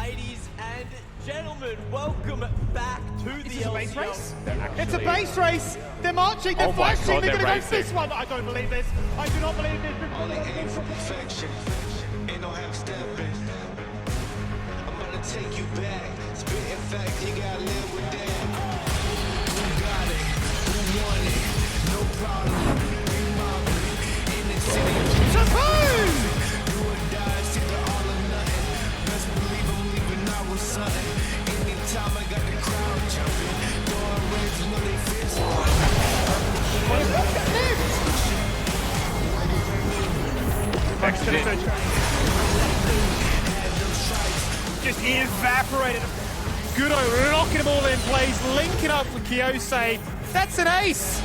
Ladies and gentlemen, welcome back to the LCO. Base race? It's a base race! They're marching, they're flashing, they're gonna go for this one! I don't believe this! I do not believe this! Only aim for perfection, ain't no half-stepping. I'm gonna take you back, spitting facts, you gotta live with that. Who got it? Who won it? No problem, we mobbing in the city. Seraphine! Do or die, it's either all or nothing. Best believe I'm leaving out with something. Anytime I got the crowd jumping, throwing rings, you know they fierce. Back to the search. Just evaporated. Goodo locking them all in place, linking up with Kisee. That's an ace!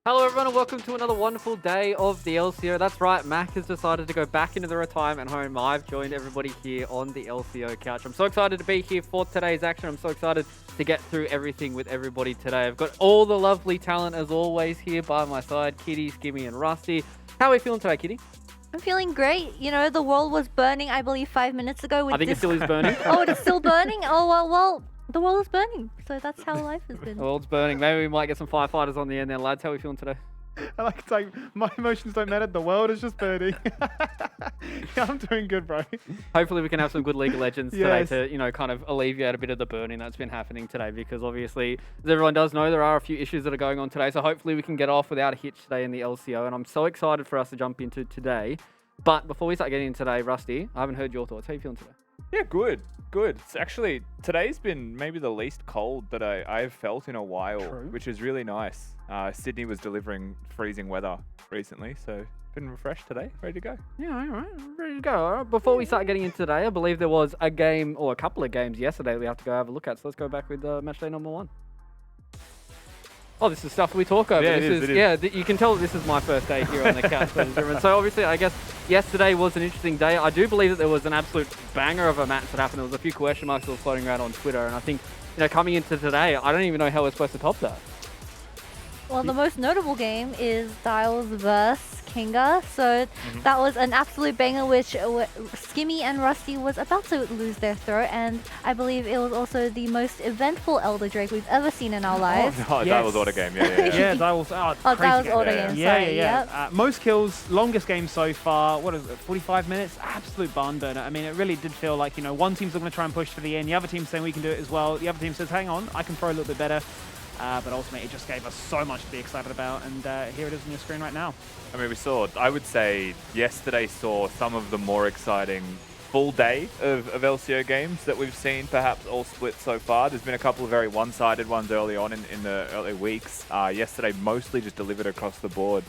Hello everyone and welcome to another wonderful day of the LCO. That's right, Mac has decided to go back into the retirement home. I've joined everybody here on the LCO couch. I'm so excited to be here for today's action. I'm so excited to get through everything with everybody today. I've got all the lovely talent as always here by my side, Kitty, Skimmy and Rusty. How are we feeling today, Kitty? I'm feeling great. You know, the world was burning, I believe, 5 minutes ago. With I think it still is burning. Oh, it's still burning? Oh, well, the world is burning. So that's how life has been. The world's burning. Maybe we might get some firefighters on the end there, lads. How are we feeling today? I like to say, my emotions don't matter, the world is just burning. Yeah, I'm doing good, bro. Hopefully we can have some good League of Legends today Yes. to, you know, kind of alleviate a bit of the burning that's been happening today, because obviously, as everyone does know, there are a few issues that are going on today. So hopefully we can get off without a hitch today in the LCO. And I'm so excited for us to jump into today. But before we start getting into today, Rusty, I haven't heard your thoughts. How are you feeling today? Yeah, good. It's actually, today's been maybe the least cold that I've felt in a while, True. which is really nice. Sydney was delivering freezing weather recently, so been refreshed today, ready to go. Yeah, all right. Ready to go. All right. Before we start getting into today, I believe there was a game or a couple of games yesterday we have to go have a look at. So let's go back with match day number 1. Oh, this is stuff we talk over. Yeah, it is. Yeah, you can tell this is my first day here on the couch. So obviously, I guess yesterday was an interesting day. I do believe that there was an absolute banger of a match that happened. There was a few question marks that were floating around on Twitter, and I think, you know, coming into today, I don't even know how we're supposed to top that. Well, the most notable game is Dials vs. Kanga. So that was an absolute banger, which Skimmy and Rusty was about to lose their throat. And I believe it was also the most eventful Elder Drake we've ever seen in our lives. Oh, Yes. that was auto game, yeah. Yeah, that was crazy that was game. auto game, Yeah, sorry, yeah. yep. Most kills, longest game so far. What is it, 45 minutes? Absolute barn burner. I mean, it really did feel like, you know, one team's going to try and push for the end. The other team's saying we can do it as well. The other team says, hang on, I can throw a little bit better. But ultimately, it just gave us so much to be excited about. And here it is on your screen right now. I mean, I would say yesterday saw some of the more exciting full day of LCO games that we've seen, perhaps all split so far. There's been a couple of very one-sided ones early on in the early weeks. Yesterday mostly just delivered across the board.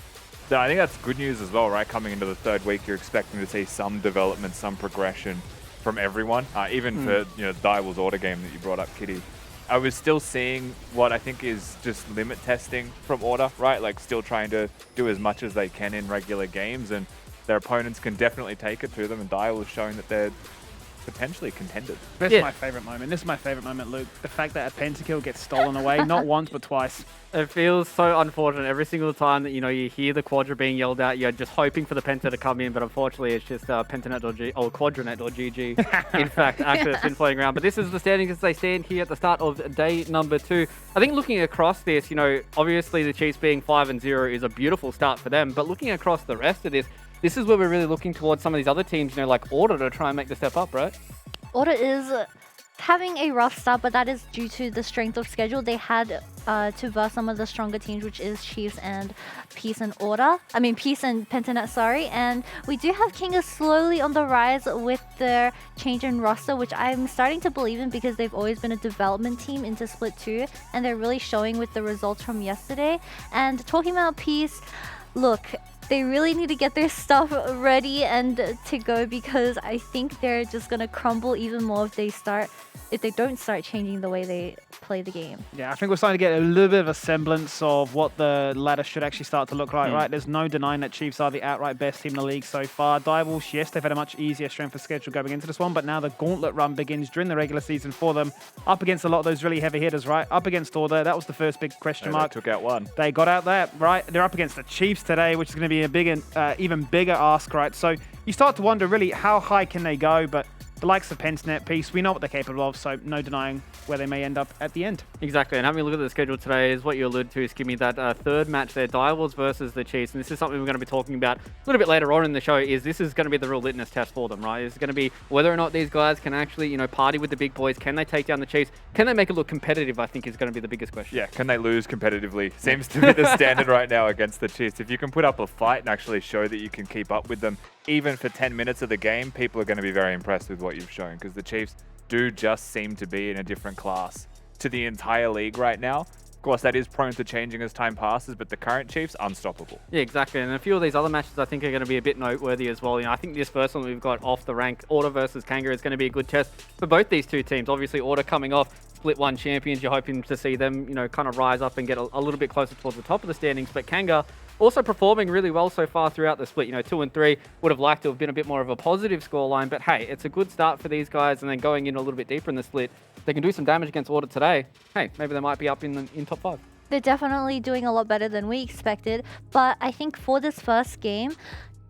So I think that's good news as well, right? Coming into the third week, you're expecting to see some development, some progression from everyone, even for, you know, Dial's auto game that you brought up, Kitty. I was still seeing what I think is just limit testing from Order, right? Like still trying to do as much as they can in regular games, and their opponents can definitely take it to them, and Dial is showing that they're potentially contenders. This is my favorite moment. This is my favorite moment, Luke. The fact that a pentakill gets stolen away, not once, but twice. It feels so unfortunate every single time that, you know, you hear the Quadra being yelled out. You're just hoping for the Penta to come in, but unfortunately it's just Pentanet.gg or Quadranet.gg. In fact, actually it's been floating around. But this is the standings as they stand here at the start of day number 2. I think looking across this, you know, obviously the Chiefs being 5-0 is a beautiful start for them. But looking across the rest of this is where we're really looking towards some of these other teams, you know, like Order to try and make the step up, right? Order is having a rough start, but that is due to the strength of schedule. They had to verse some of the stronger teams, which is Chiefs and Peace and Order. I mean, Peace and Pentanet, sorry. And we do have Kanga slowly on the rise with their change in roster, which I'm starting to believe in because they've always been a development team into Split 2, and they're really showing with the results from yesterday. And talking about Peace, look, they really need to get their stuff ready and to go, because I think they're just going to crumble even more if they start if they don't start changing the way they play the game. Yeah, I think we're starting to get a little bit of a semblance of what the ladder should actually start to look like, right? There's no denying that Chiefs are the outright best team in the league so far. Direwolves, yes, they've had a much easier strength of schedule going into this one, but now the gauntlet run begins during the regular season for them, up against a lot of those really heavy hitters, right? Up against Order, that was the first big question mark. They took out one. They got out that, right? They're up against the Chiefs today, which is going to be a big, even bigger ask, right? So you start to wonder, really, how high can they go? But the likes of Pentanet, Peace, we know what they're capable of, so no denying where they may end up at the end. Exactly, and having a look at the schedule today is what you alluded to, Skimmy, that third match there, Direwolves versus the Chiefs, and this is something we're going to be talking about a little bit later on in the show, is this is going to be the real litmus test for them, right? It's going to be whether or not these guys can actually, party with the big boys. Can they take down the Chiefs? Can they make it look competitive, I think is going to be the biggest question. Yeah, can they lose competitively? Seems to be the standard right now against the Chiefs. If you can put up a fight and actually show that you can keep up with them, even for 10 minutes of the game, people are going to be very impressed with what you've shown, because the Chiefs do just seem to be in a different class to the entire league right now. Of course, that is prone to changing as time passes, but the current Chiefs, unstoppable. Yeah, exactly. And a few of these other matches I think are going to be a bit noteworthy as well. I think this first one we've got off the rank, Order versus Kanga, is going to be a good test for both these two teams. Obviously, Order coming off Split 1 champions, you're hoping to see them, kind of rise up and get a little bit closer towards the top of the standings. But Kanga also performing really well so far throughout the split. 2 and 3 would have liked to have been a bit more of a positive scoreline, but hey, it's a good start for these guys. And then going in a little bit deeper in the split, they can do some damage against Order today. Hey, maybe they might be up in top 5. They're definitely doing a lot better than we expected, but I think for this first game,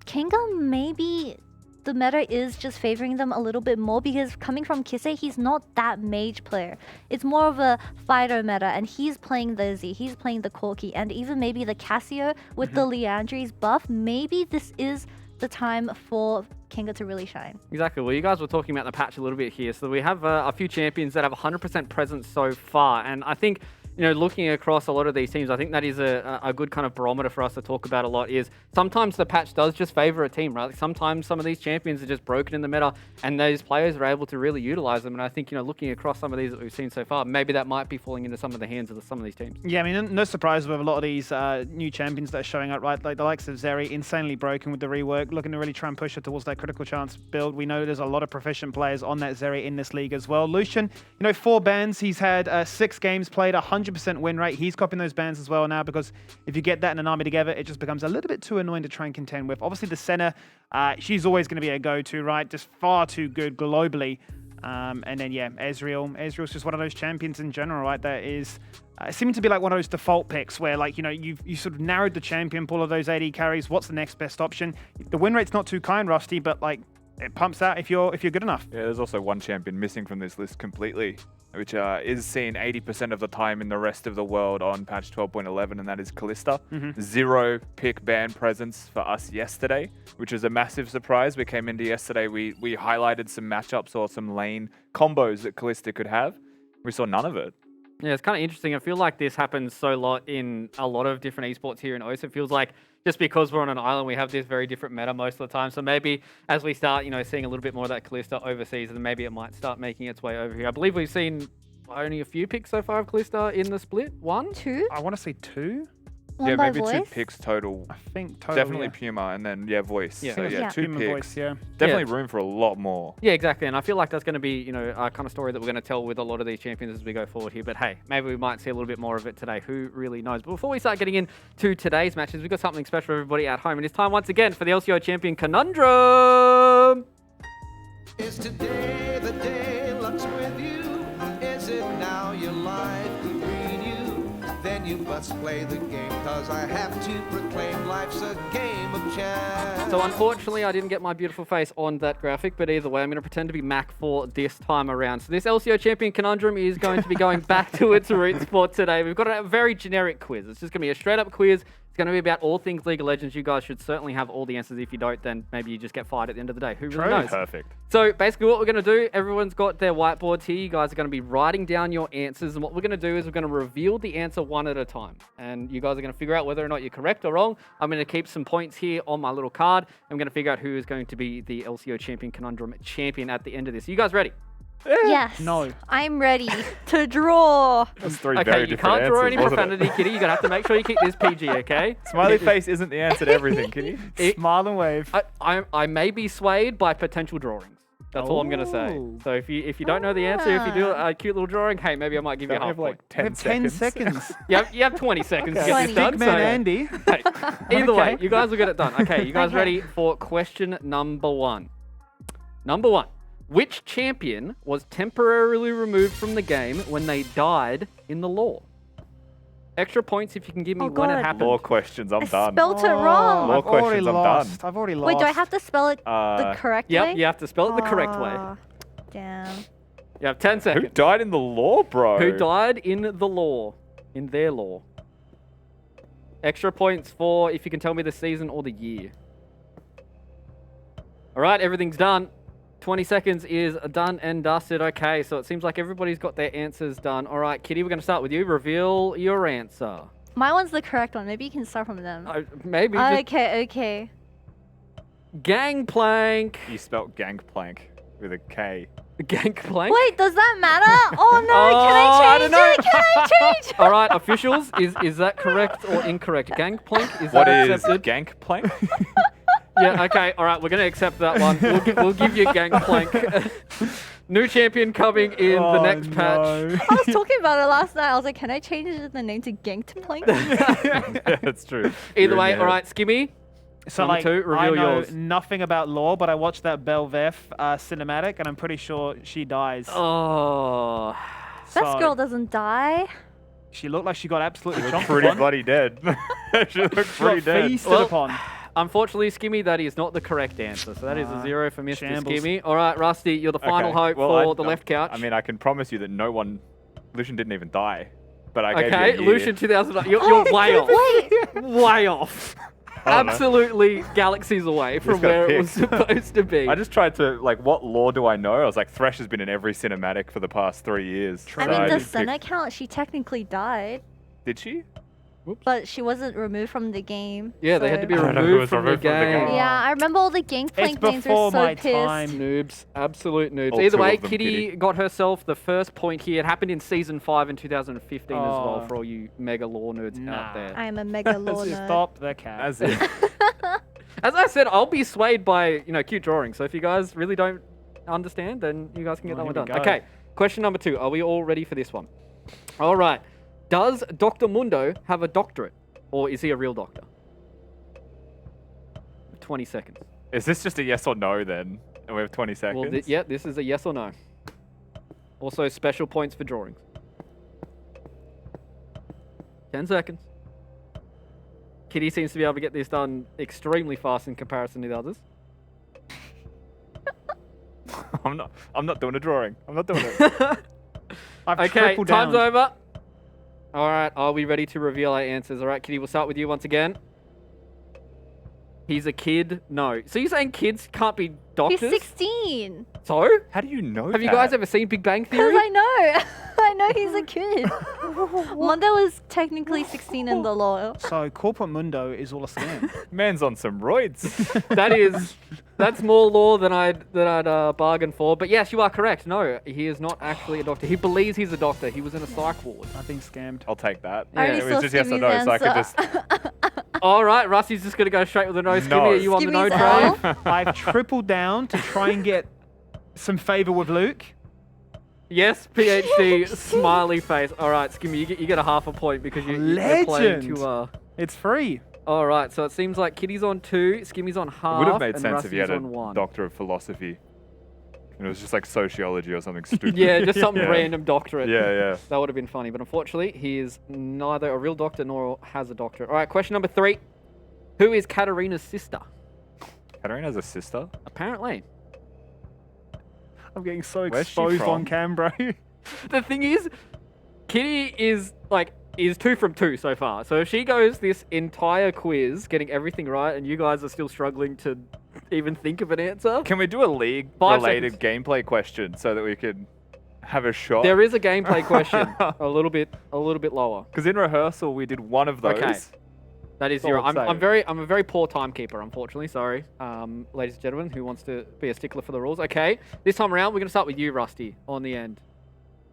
Kanga maybe the meta is just favoring them a little bit more, because coming from Kisee, he's not that mage player. It's more of a Fighto meta, and he's playing the Z, he's playing the Corki, and even maybe the Casio with the Leandri's buff. Maybe this is the time for Kanga to really shine. Exactly. Well, you guys were talking about the patch a little bit here. So we have a few champions that have 100% presence so far, and I think looking across a lot of these teams, I think that is a good kind of barometer for us to talk about a lot, is sometimes the patch does just favor a team, right? Sometimes some of these champions are just broken in the meta, and those players are able to really utilize them. And I think, looking across some of these that we've seen so far, maybe that might be falling into some of the hands of some of these teams. Yeah, I mean, no surprise with a lot of these new champions that are showing up, right? Like the likes of Zeri, insanely broken with the rework, looking to really try and push it towards that critical chance build. We know there's a lot of proficient players on that Zeri in this league as well. Lucian, 4 bans. He's had 6 games played, 100% win rate. He's copying those bans as well now, because if you get that in an army together, it just becomes a little bit too annoying to try and contend with. Obviously, the Sena, she's always going to be a go-to, right? Just far too good globally. And then, yeah, Ezreal. Ezreal's just one of those champions in general, right? That is seeming to be like one of those default picks where, like, you sort of narrowed the champion pool of those AD carries. What's the next best option? The win rate's not too kind, Rusty, but, like, it pumps out if you're good enough. Yeah, there's also one champion missing from this list completely, which is seen 80% of the time in the rest of the world on patch 12.11, and that is Kalista. 0 pick ban presence for us yesterday, which was a massive surprise. We came into yesterday, we highlighted some matchups or some lane combos that Kalista could have. We saw none of it. Yeah, it's kind of interesting. I feel like this happens so lot in a lot of different esports here in OS. It feels like just because we're on an island, we have this very different meta most of the time. So maybe as we start, seeing a little bit more of that Kalista overseas, then maybe it might start making its way over here. I believe we've seen only a few picks so far of Kalista in the split. 1? 2? I want to say 2. One Yeah, by maybe voice? 2 picks total. I think total. Definitely Yeah. Puma, and then, voice. Yeah. So, Yeah. 2 Puma picks. voice, yeah. Definitely room for a lot more. Yeah, exactly. And I feel like that's going to be, a kind of story that we're going to tell with a lot of these champions as we go forward here. But hey, maybe we might see a little bit more of it today. Who really knows? But before we start getting into today's matches, we've got something special for everybody at home. And it's time once again for the LCO champion Conundrum. Is today the day luck's with you? Is it now your life could read you? Then you must play the game, cause I have to proclaim life's a game of chance. So unfortunately, I didn't get my beautiful face on that graphic, but either way, I'm going to pretend to be Mac for this time around. So this LCO champion Conundrum is going to be going back to its roots for today. We've got a very generic quiz. It's just going to be a straight up quiz. It's going to be about all things League of Legends. You guys should certainly have all the answers. If you don't, then maybe you just get fired at the end of the day. Who really knows? Perfect. So basically what we're going to do, everyone's got their whiteboards here. You guys are going to be writing down your answers. And what we're going to do is we're going to reveal the answer one at a time. And you guys are going to figure out whether or not you're correct or wrong. I'm going to keep some points here on my little card. I'm going to figure out who is going to be the LCO champion Conundrum champion at the end of this. Are you guys ready? Yes. No. I'm ready to draw. That's 3 Okay, very you different can't draw answers, any wasn't it? profanity, Kitty. You're going to have to make sure you keep this PG, okay? Smiley face isn't the answer to everything, Kitty. Smile and wave. I may be swayed by potential drawings. That's all I'm gonna say. Ooh. So if you don't know the answer, if you do a cute little drawing, hey, maybe I might give you a Don't we half have like point. 10 10 seconds? seconds. You have 20 seconds to get Okay. this done. Big man so- Andy. Hey, either way, Okay. you guys will get it done. Okay, you guys Okay. ready for question number 1? Number 1. Which champion was temporarily removed from the game when they died in the lore? Extra points if you can give me Oh, when it God. happened. Law questions, I'm I done. spelled it wrong. More I've already questions, I'm lost. done. I've already lost. Wait, do I have to spell it the correct way? Yep, you have to spell it the correct way. Aw, Damn. You have 10 Who seconds. died in the law, bro? Who died in the lore? In their lore. Extra points for if you can tell me the season or the year. All right, everything's done. 20 seconds is done and dusted. Okay, so it seems like everybody's got their answers done. All right, Kitty, we're going to start with you. Reveal your answer. My one's the correct one. Maybe you can start from them. Maybe just Okay. Gangplank. You spelt gangplank with a K. Gangplank? Wait, does that matter? Oh no, Oh, I can don't I change it? Can I change it? All right, officials, is that correct or incorrect? Gangplank, is What that is accepted? gangplank? Yeah, okay, all right, we're going to accept that one. We'll give you Gangplank. New champion coming in the next patch. I was talking about it last night. I was like, can I change the name to Gangplank? Yeah, that's true. Either You're way, in all there. right, Skimmy. So Number like, 2, reveal I know yours. nothing about lore, but I watched that Belveth cinematic, and I'm pretty sure she dies. Oh. Best So, girl doesn't die. She looked like she got absolutely chomped Pretty upon. bloody dead. She looked She pretty got dead. feasted Well, upon. Unfortunately, Skimmy, that is not the correct answer. So that is a Ah, 0 for Mr. shambles. Skimmy. All right, Rusty, you're the final Okay, hope well, for the left couch. I mean, I can promise you that no one... Lucian didn't even die. But I gave okay, you a year. Lucian 2009. You're way off. Wait, Way off. I don't know. Absolutely galaxies away from gotta where it was pick. supposed to be. I just tried to, like, what lore do I know? I was like, Thresh has been in every cinematic for the past 3 years. I So mean, the just picked- Sona count, she technically died, Did she? but she wasn't removed from the game. Yeah, they had to be so- I don't know who removed was from the removed from the game. game. Yeah, I remember all the Gangplank It's games were before so my pissed. time. Noobs, absolute noobs. All Either two way, of them, Kitty Kitty. got herself the first point here. It happened in Season 5 in 2015 as well, Oh. for all you mega lore nerds Nah. out there. I am a mega lore Let's just nerd. stop the cat. As it. As I said, I'll be swayed by, cute drawings. So if you guys really don't understand, then you guys can get Well, that one here done. we go. Okay, question number 2. Are we all ready for this one? All right. Does Dr. Mundo have a doctorate? Or is he a real doctor? 20 seconds. Is this just a yes or no then? And we have 20 seconds? Well, yeah, this is a yes or no. Also, special points for drawings. 10 seconds. Kitty seems to be able to get this done extremely fast in comparison to the others. I'm not doing a drawing. I'm not doing it. I've Okay, tripled time's down. over. All right, are we ready to reveal our answers? All right, Kitty, we'll start with you once again. He's a kid? No. So you're saying kids can't be doctors? He's 16. So? How do you know Have you that? guys ever seen Big Bang Because Theory? I know. I know he's a kid. Mondo is technically 16 in the law. So Corporate Mundo is all a scam. Man's on some roids. That's more lore than I'd bargained for. But yes, you are correct. No, he is not actually a doctor. He believes he's a doctor. He was in a psych ward. I've been scammed. I'll take that. I already it was saw just yes or Skimmy's no, so I could answer. just... All right, Rusty's just gonna go straight with a no. Skimmy, No. are you on the no Skimmy's train? out. I've tripled down to try and get some favor with Luke. Yes, PhD, smiley face. All right, Skimmy, you get a half a point because you're playing Legend. to. It's free. All right, so it seems like Kitty's on 2, Skimmy's on half, It would have made and sense if you had Rusty's a on 1. doctor of philosophy. And it was just like sociology or something stupid. Yeah, just some Yeah. random doctorate. Yeah, yeah. That would have been funny, but unfortunately, he is neither a real doctor nor has a doctorate. All right, question number 3. Who is Katarina's sister? Katarina has a sister? Apparently. I'm getting so Where's she exposed from? on cam, bro. The thing is, Kitty is 2 from 2 so far. So if she goes this entire quiz, getting everything right, and you guys are still struggling to even think of an answer, Can we do a league-related gameplay question so that we could have a shot? there is a gameplay question, a little bit lower. Because in rehearsal we did one of those. Okay. That is That's all zero. I'm I'm saying. a very poor timekeeper, unfortunately. Sorry, ladies and gentlemen, who wants to be a stickler for the rules? Okay, this time around we're gonna start with you, Rusty, on the end.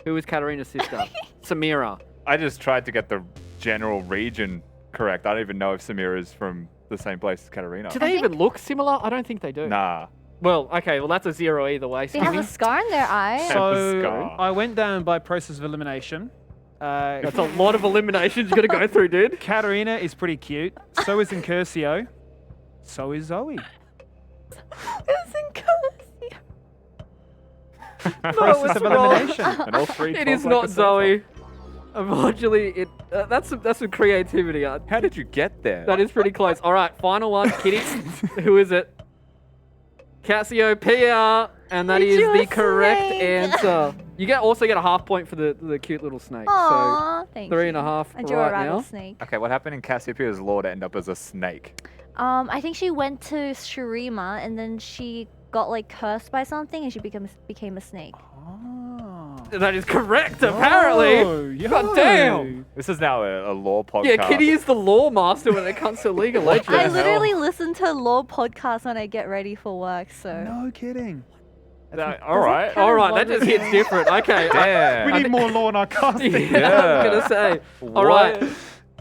Who is Katarina's sister? Samira. I just tried to get the general region correct. I don't even know if Samira is from the same place as Katarina. Do they even look similar? I don't think they do. Nah. Well, okay, well that's a 0 either way. They have a Skimmy. scar in their eye. So Scar. I went down by process of elimination. That's a lot of eliminations you got to go through, dude. Katarina is pretty cute. So is Incursio. So is Zoe. It's in Process of elimination. And all three It talk is like not a Zoe. Unfortunately, that's some creativity. How did you get there? That is pretty close. All right, final one, Kitty. Who is it? Cassiopeia, and that is You're the a correct snake. answer. You also get a half point for the cute little snake. Aww, thank so you. 3.5 I drew a right now. rattlesnake. Okay, what happened in Cassiopeia's lore to end up as a snake? I think she went to Shurima and then she got like cursed by something and she became a snake. That is correct, apparently. God damn. This is now a lore podcast. Yeah, Kitty is the lore master when it comes to League of Legends. I literally listen to lore podcasts when I get ready for work, so. No kidding. All right. All right, that just hits different. Okay. Damn. We need more law in our casting. Yeah, I was gonna say. All right,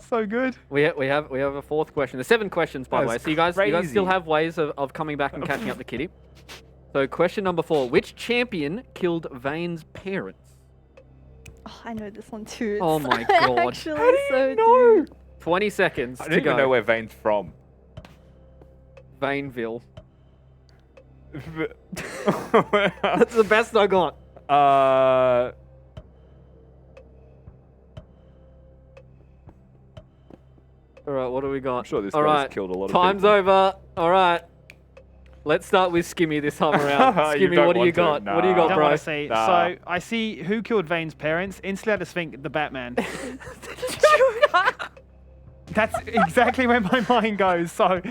So good. we have a fourth question. There's 7 questions, by the way. That's So you guys crazy. still have ways of coming back and catching up to Kitty. So question number 4: which champion killed Vayne's parents? Oh, I know this one too. Oh It's my God. Actually, How do you so know? 20 seconds I to don't even go. know where Vane's from. Vayneville. That's the best I got. All right, what do we got? I'm sure this All guy's right, killed a lot of time's people. over. All right. Let's start with Skimmy this time around. You Skimmy, don't what do you want to? got? Nah. What do you I got, don't bro? want to see. Nah. So I see who killed Vayne's parents. Instantly I just think the Batman. That's exactly where my mind goes. So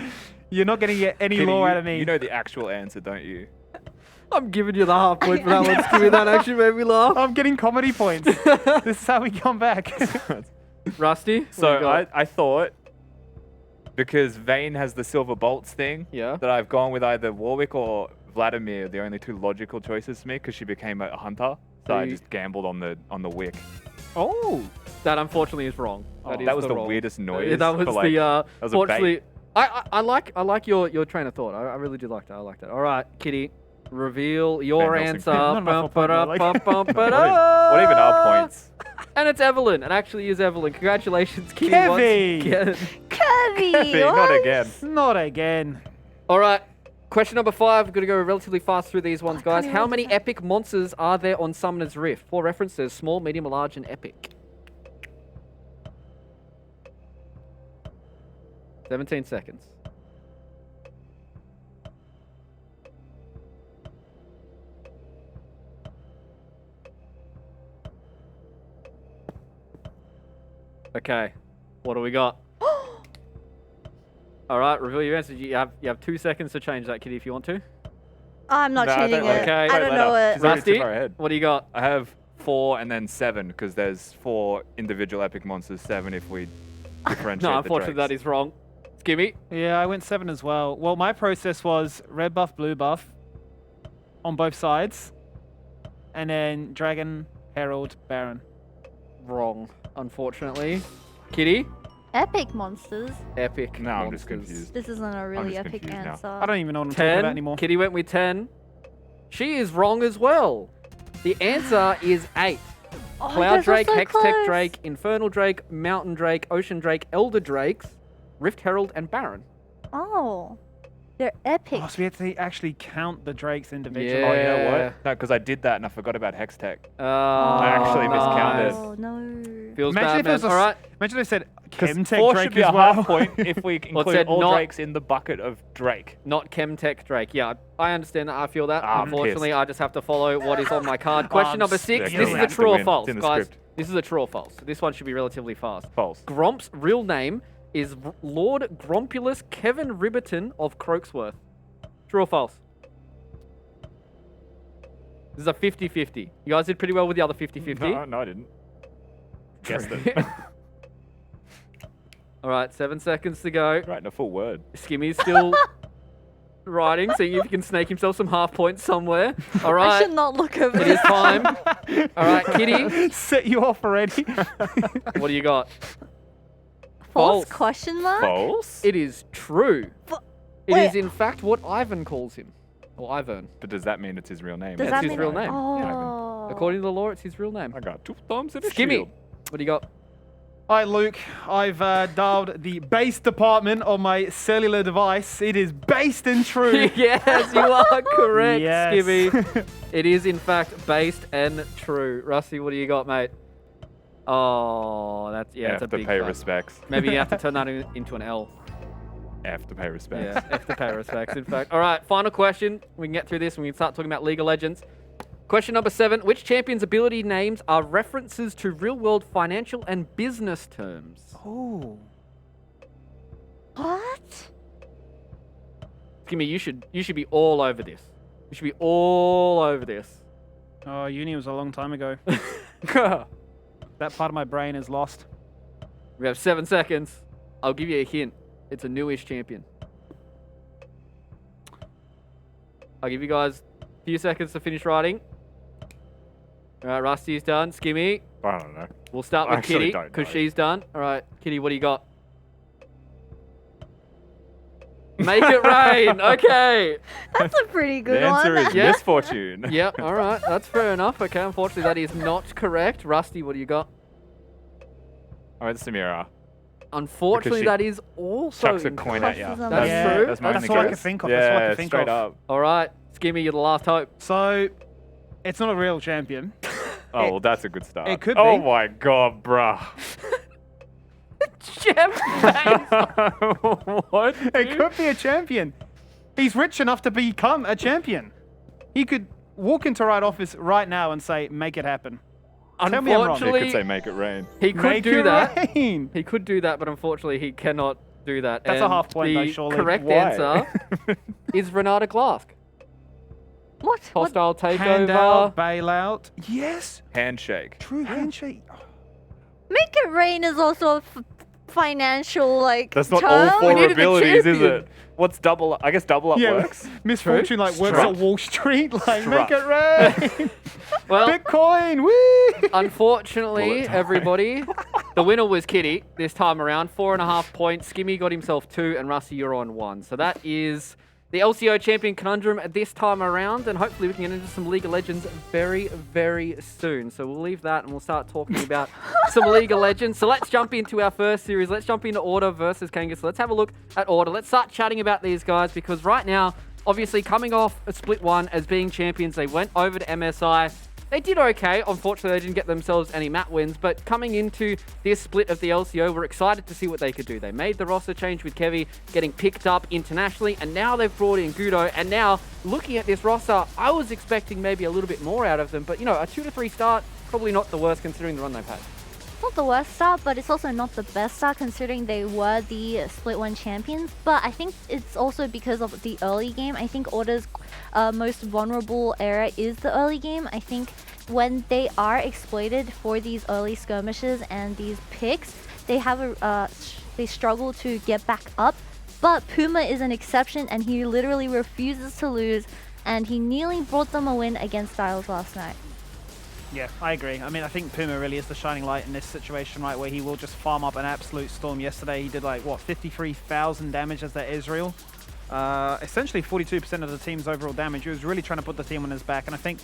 you're not going to get any Kitty, law you- out of me. You know the actual answer, don't you? I'm giving you the half point for that one, Skimmy. That actually made me laugh. I'm getting comedy points. This is how we come back. Rusty? what do So you got? I thought, because Vayne has the silver bolts thing, Yeah. that I've gone with either Warwick or Vladimir, the only 2 logical choices to me, because she became a hunter. So I you- just gambled on the wick. Oh, that unfortunately is wrong. is that was the wrong. weirdest Yeah, noise. that was but, like, the that was a fortunately. bait. I like your train of thought. I really do like that. I like that. All right, Kitty, reveal your Ben answer. Nelson. Not enough for point, like. What even are points? And it's Evelyn. It actually is Evelyn. Congratulations, Kitty. Kevy! once again. Kirby! Not what? again. Not again. All right. Question number 5. We're going to go relatively fast through these ones, guys. even How read many this out. epic monsters are there on Summoner's Rift? 4 references: small, medium, large, and epic. 17 seconds. Okay. What do we got? All right, reveal your answer. You have 2 seconds to change that, Kitty, if you want to. I'm not Nah, changing don't let it. her- Okay. I don't let know her. it. She's already too Rusty, far ahead. what do you got? I have 4 and then 7, because there's 4 individual epic monsters, 7 if we differentiate No, the unfortunately, that drakes. is wrong. Skimmy. Yeah, I went 7 as well. Well, my process was red buff, blue buff on both sides. And then Dragon, Herald, Baron. Wrong, unfortunately. Kitty. Epic monsters. Epic. No, I'm just monsters. confused. This isn't a really just epic confused now. answer. I don't even know what I'm talking 10. about anymore. Kitty went with 10. She is wrong as well. The answer is 8. Oh, you Cloud guys were Drake, so Hextech close. Drake, Infernal Drake, Mountain Drake, Ocean Drake, Elder Drakes, Rift Herald, and Baron. Oh, they're epic. Oh, so we have to actually count the drakes individually. Yeah. Oh, you know what? No, because I did that and I forgot about Hextech. I actually miscounted. Oh no. Feels Imagine bad, if it was man. a, All right. imagine if they said 'Cause Chemtech 4 Drake should be as a well. half point if we include said all not- drakes in the bucket of Drake. Not Chemtech Drake. Yeah, I understand that. I feel that. Ah, I'm Unfortunately, pissed. I just have to follow what is on my card. Question I'm number 6. Yeah, This is Killy a has to true or win. false, It's in the guys. script. This is a true or false. This one should be relatively fast. False. Gromp's real name is Lord Grompulus Kevin Ribberton of Croaksworth. True or false? This is a 50-50. You guys did pretty well with the other 50-50. No, I didn't. Guessed it. All right, 7 seconds to go. Writing a full word. Skimmy's still writing, seeing if he can snake himself some half points somewhere. All I right, should not look over it is time. All right, Kitty, Set you off already. what do you got? False False. question mark? False? It is true. It wait. is in fact what Ivan calls him. Or Ivern. But does that mean it's his real name? Does That's that his mean real name. Oh. According to the law, it's his real name. I got 2 thumbs and a Skimmy, shield. what do you got? All right, Luke, I've dialed the base department on my cellular device. It is based and true. Yes, you are correct, Yes. Skimmy. It is, in fact, based and true. Rusty, what do you got, mate? Oh, that's F it's a to big pay fact. respects. Maybe you have to turn that into an L. F to pay respects. Yeah, F to pay respects, in fact. All right, final question. We can get through this and we can start talking about League of Legends. Question number 7. Which champion's ability names are references to real-world financial and business terms? Oh. What? Skimmy, you should be all over this. You should be all over this. Oh, uni was a long time ago. That part of my brain is lost. We have 7 seconds. I'll give you a hint. It's a newish champion. I'll give you guys a few seconds to finish writing. All right, Rusty's done. Skimmy, I don't know. we'll start I with actually Kitty don't because know. she's done. All right, Kitty, what do you got? Make it rain. Okay. That's a pretty good The answer one. is Yeah. misfortune. Yep. All right. That's fair enough. Okay. Unfortunately, that is not correct. Rusty, what do you got? I went Samira. Unfortunately, she that is also Chucks a coin at you. Crosses them. That's Yeah, true. That's my That's only all I guess. could think of. That's all I Yeah, could think straight of. up. All right. Skimmy, you're the last hope. So, it's not a real champion. Oh, well, that's a good start. it could Oh be. my god, bruh. Jeff What? It could be a champion. He's rich enough to become a champion. He could walk into right office right now and say, make it happen. Tell me I'm wrong. You Unfortunately, could say make it rain. he could Make do it that. rain. He could do that, but unfortunately, he cannot do that. That's a And half point, though, the surely. correct Why? answer is Renata Glask. What? What? Hostile Handout, takeover. bailout. Yes. Handshake. True handshake. Make it rain is also a financial That's not term. all We 4 needed the abilities, is champion. it? What's double up? I guess double up works. Misfortune like works Struck. at Wall Street. Like, Struck. make it rain. Well, Bitcoin. Woo. unfortunately, Bullet time. everybody, the winner was Kitty this time around. 4.5 points. Skimmy got himself 2, and Rusty, you're on 1. So that is the LCO champion conundrum this time around, and hopefully we can get into some League of Legends very, very soon. So we'll leave that and we'll start talking about some League of Legends. So let's jump into our first series. Let's jump into Order versus Kanga. So let's have a look at Order. Let's start chatting about these guys because right now, obviously coming off a split 1 as being champions, they went over to MSI. They did okay. Unfortunately, they didn't get themselves any map wins, but coming into this split of the LCO, we're excited to see what they could do. They made the roster change with Kevy getting picked up internationally, and now they've brought in Goodo, and now looking at this roster, I was expecting maybe a little bit more out of them, but you know, a 2 to 3 start, probably not the worst considering the run they've had. Not the worst start, but it's also not the best start considering they were the Split 1 champions. But I think it's also because of the early game. I think Order's most vulnerable area is the early game. I think when they are exploited for these early skirmishes and these picks, they have they struggle to get back up. But Puma is an exception, and he literally refuses to lose, and he nearly brought them a win against Styles last night. Yeah, I agree. I mean, I think Puma really is the shining light in this situation, right, where he will just farm up an absolute storm. Yesterday, he did like, what, 53,000 damage as that Ezreal. Essentially 42% of the team's overall damage. He was really trying to put the team on his back, and I think,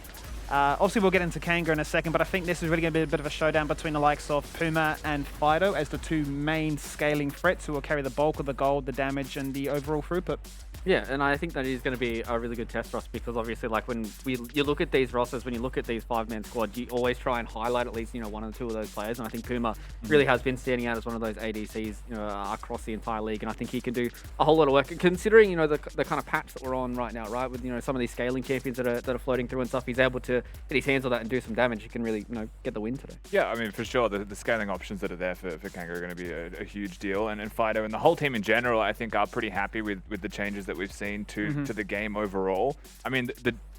obviously we'll get into Kanga in a second, but I think this is really going to be a bit of a showdown between the likes of Puma and Fighto as the 2 main scaling threats who will carry the bulk of the gold, the damage, and the overall throughput. Yeah, and I think that is going to be a really good test for us because obviously, like when you look at these rosters, when you look at these 5-man squads, you always try and highlight at least 1 or 2 of those players. And I think Puma really has been standing out as one of those ADCs across the entire league, and I think he can do a whole lot of work. Considering the kind of patch that we're on right now, right, with some of these scaling champions that are floating through and stuff, he's able to get his hands on that and do some damage. He can really get the win today. Yeah, I mean, for sure, the scaling options that are there for Kanga are going to be a huge deal. And Fighto and the whole team in general, I think, are pretty happy with the changes that we've seen to the game overall. I mean,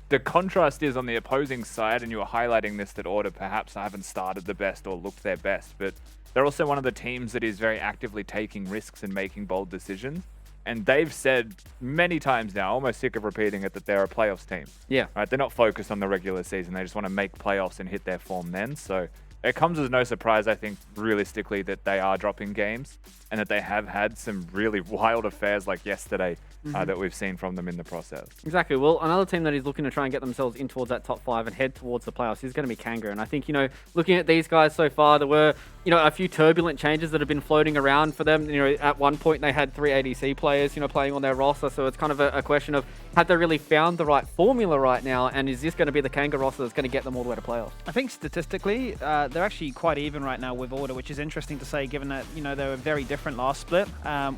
the contrast is on the opposing side, and you were highlighting this, that Order perhaps haven't started the best or looked their best, but they're also one of the teams that is very actively taking risks and making bold decisions. And they've said many times now, almost sick of repeating it, that they're a playoffs team. Yeah. Right? They're not focused on the regular season. They just want to make playoffs and hit their form then. So it comes as no surprise, I think, realistically, that they are dropping games and that they have had some really wild affairs like yesterday that we've seen from them in the process. Exactly. Well, another team that is looking to try and get themselves in towards that top 5 and head towards the playoffs is going to be Kanga. And I think, looking at these guys so far, there were, a few turbulent changes that have been floating around for them. At one point they had 3 ADC players, playing on their roster. So it's kind of a question of, have they really found the right formula right now? And is this going to be the Kanga roster that's going to get them all the way to playoffs? I think statistically, they're actually quite even right now with order, which is interesting to say, given that, they were very different last split.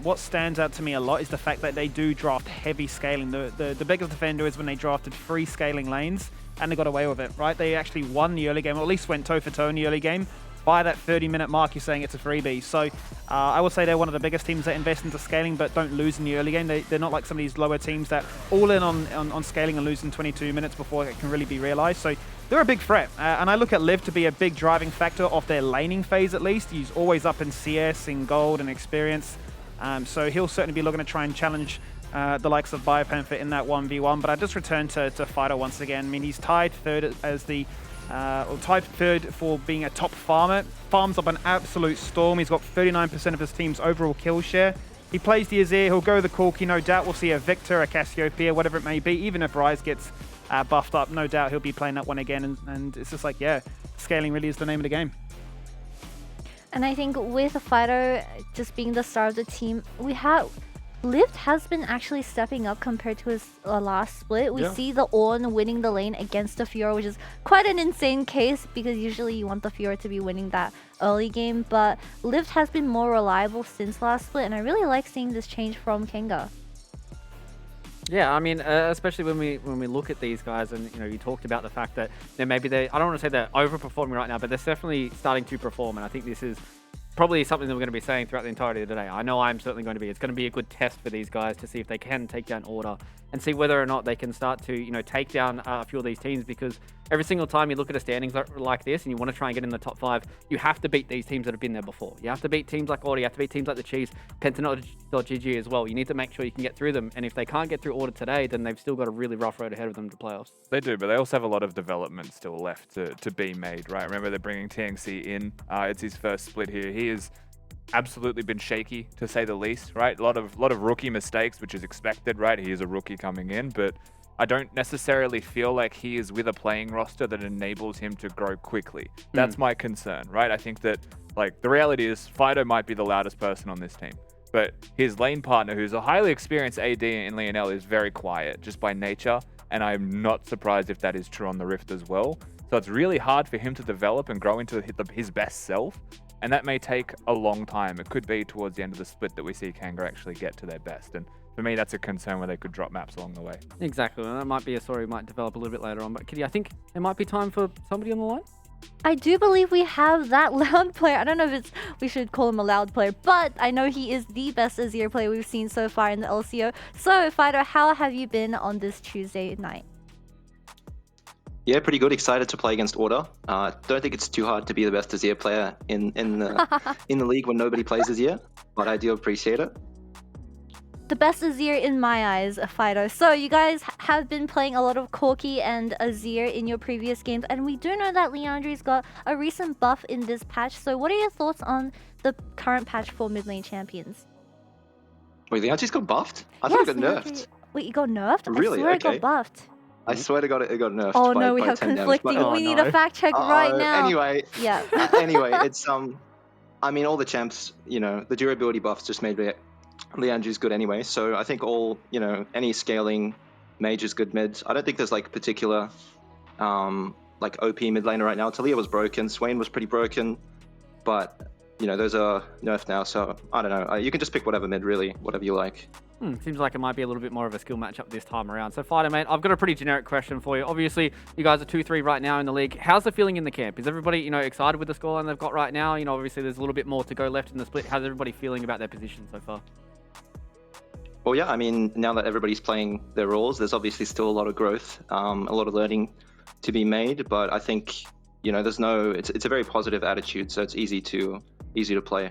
What stands out to me a lot is the fact that they do draft heavy scaling. The biggest defender is when they drafted 3 scaling lanes, and they got away with it, right? They actually won the early game, or at least went toe-for-toe in the early game. By that 30-minute mark, you're saying it's a freebie. So I would say they're one of the biggest teams that invest into scaling but don't lose in the early game. They're not like some of these lower teams that all in on scaling and lose in 22 minutes before it can really be realized. So they're a big threat. And I look at Liv to be a big driving factor of their laning phase at least. He's always up in CS, in gold and experience. So he'll certainly be looking to try and challenge the likes of BioPanther in that 1v1. But I just return to Fighto once again. I mean, he's tied third as the or tied third for being a top farmer. Farms up an absolute storm. He's got 39% of his team's overall kill share. He plays the Azir, he'll go the Corki. No doubt we'll see a Victor, a Cassiopeia, whatever it may be. Even if Ryze gets buffed up, no doubt he'll be playing that one again. And it's just like, yeah, scaling really is the name of the game. And I think with Fighto just being the star of the team, Lift has been actually stepping up compared to his last split. We see the Ornn winning the lane against the Fiora, which is quite an insane case because usually you want the Fiora to be winning that early game. But Lift has been more reliable since last split, and I really like seeing this change from Kanga. Yeah, I mean, especially when we look at these guys, and you talked about the fact that maybe I don't want to say they're overperforming right now, but they're definitely starting to perform, and I think this is probably something that we're going to be saying throughout the entirety of the day. I know I'm certainly going to be. It's going to be a good test for these guys to see if they can take down order and see whether or not they can start to, take down a few of these teams, because every single time you look at a standings like this and you want to try and get in the top 5, you have to beat these teams that have been there before. You have to beat teams like Order, you have to beat teams like the Chiefs, Penta.GG as well. You need to make sure you can get through them, and if they can't get through Order today, then they've still got a really rough road ahead of them to playoffs. They do, but they also have a lot of development still left to be made, right? Remember, they're bringing Tieng Sii in. It's his first split here. He is absolutely been shaky, to say the least, right? A lot of rookie mistakes, which is expected, right? He is a rookie coming in, but I don't necessarily feel like he is with a playing roster that enables him to grow quickly. That's my concern, right? I think that, the reality is Fighto might be the loudest person on this team, but his lane partner, who's a highly experienced AD in Lionel, is very quiet just by nature, and I'm not surprised if that is true on the Rift as well. So it's really hard for him to develop and grow into his best self. And that may take a long time. It could be towards the end of the split that we see Kanga actually get to their best. And for me, that's a concern where they could drop maps along the way. Exactly. And that might be a story we might develop a little bit later on. But Kitty, I think it might be time for somebody on the line. I do believe we have that loud player. I don't know if we should call him a loud player, but I know he is the best Azir player we've seen so far in the LCO. So, Fighto, how have you been on this Tuesday night? Yeah, pretty good. Excited to play against Order. Don't think it's too hard to be the best Azir player in the league when nobody plays Azir, but I do appreciate it. The best Azir in my eyes, Fighto. So you guys have been playing a lot of Corki and Azir in your previous games, and we do know that Leandri's got a recent buff in this patch. So what are your thoughts on the current patch for mid lane champions? Wait, Leandri's got buffed? I thought it got nerfed. Wait, it got nerfed? Really? I swear Okay. it got buffed. I swear to God, it got nerfed. Oh no, we by have 10 conflicting. damage, but- We need a fact check right now. Anyway, Yeah. anyway, it's I mean, all the champs, the durability buffs just made Leandri's good anyway. So I think any scaling mage is good mid. I don't think there's particular OP mid laner right now. Talia was broken, Swain was pretty broken, but those are nerfed now. So I don't know. You can just pick whatever mid, really, whatever you like. Seems like it might be a little bit more of a skill matchup this time around. So, Fighto, mate, I've got a pretty generic question for you. Obviously, you guys are 2-3 right now in the league. How's the feeling in the camp? Is everybody, excited with the scoreline they've got right now? Obviously, there's a little bit more to go left in the split. How's everybody feeling about their position so far? Well, yeah, I mean, now that everybody's playing their roles, there's obviously still a lot of growth, a lot of learning to be made. But I think, it's a very positive attitude, so it's easy to play.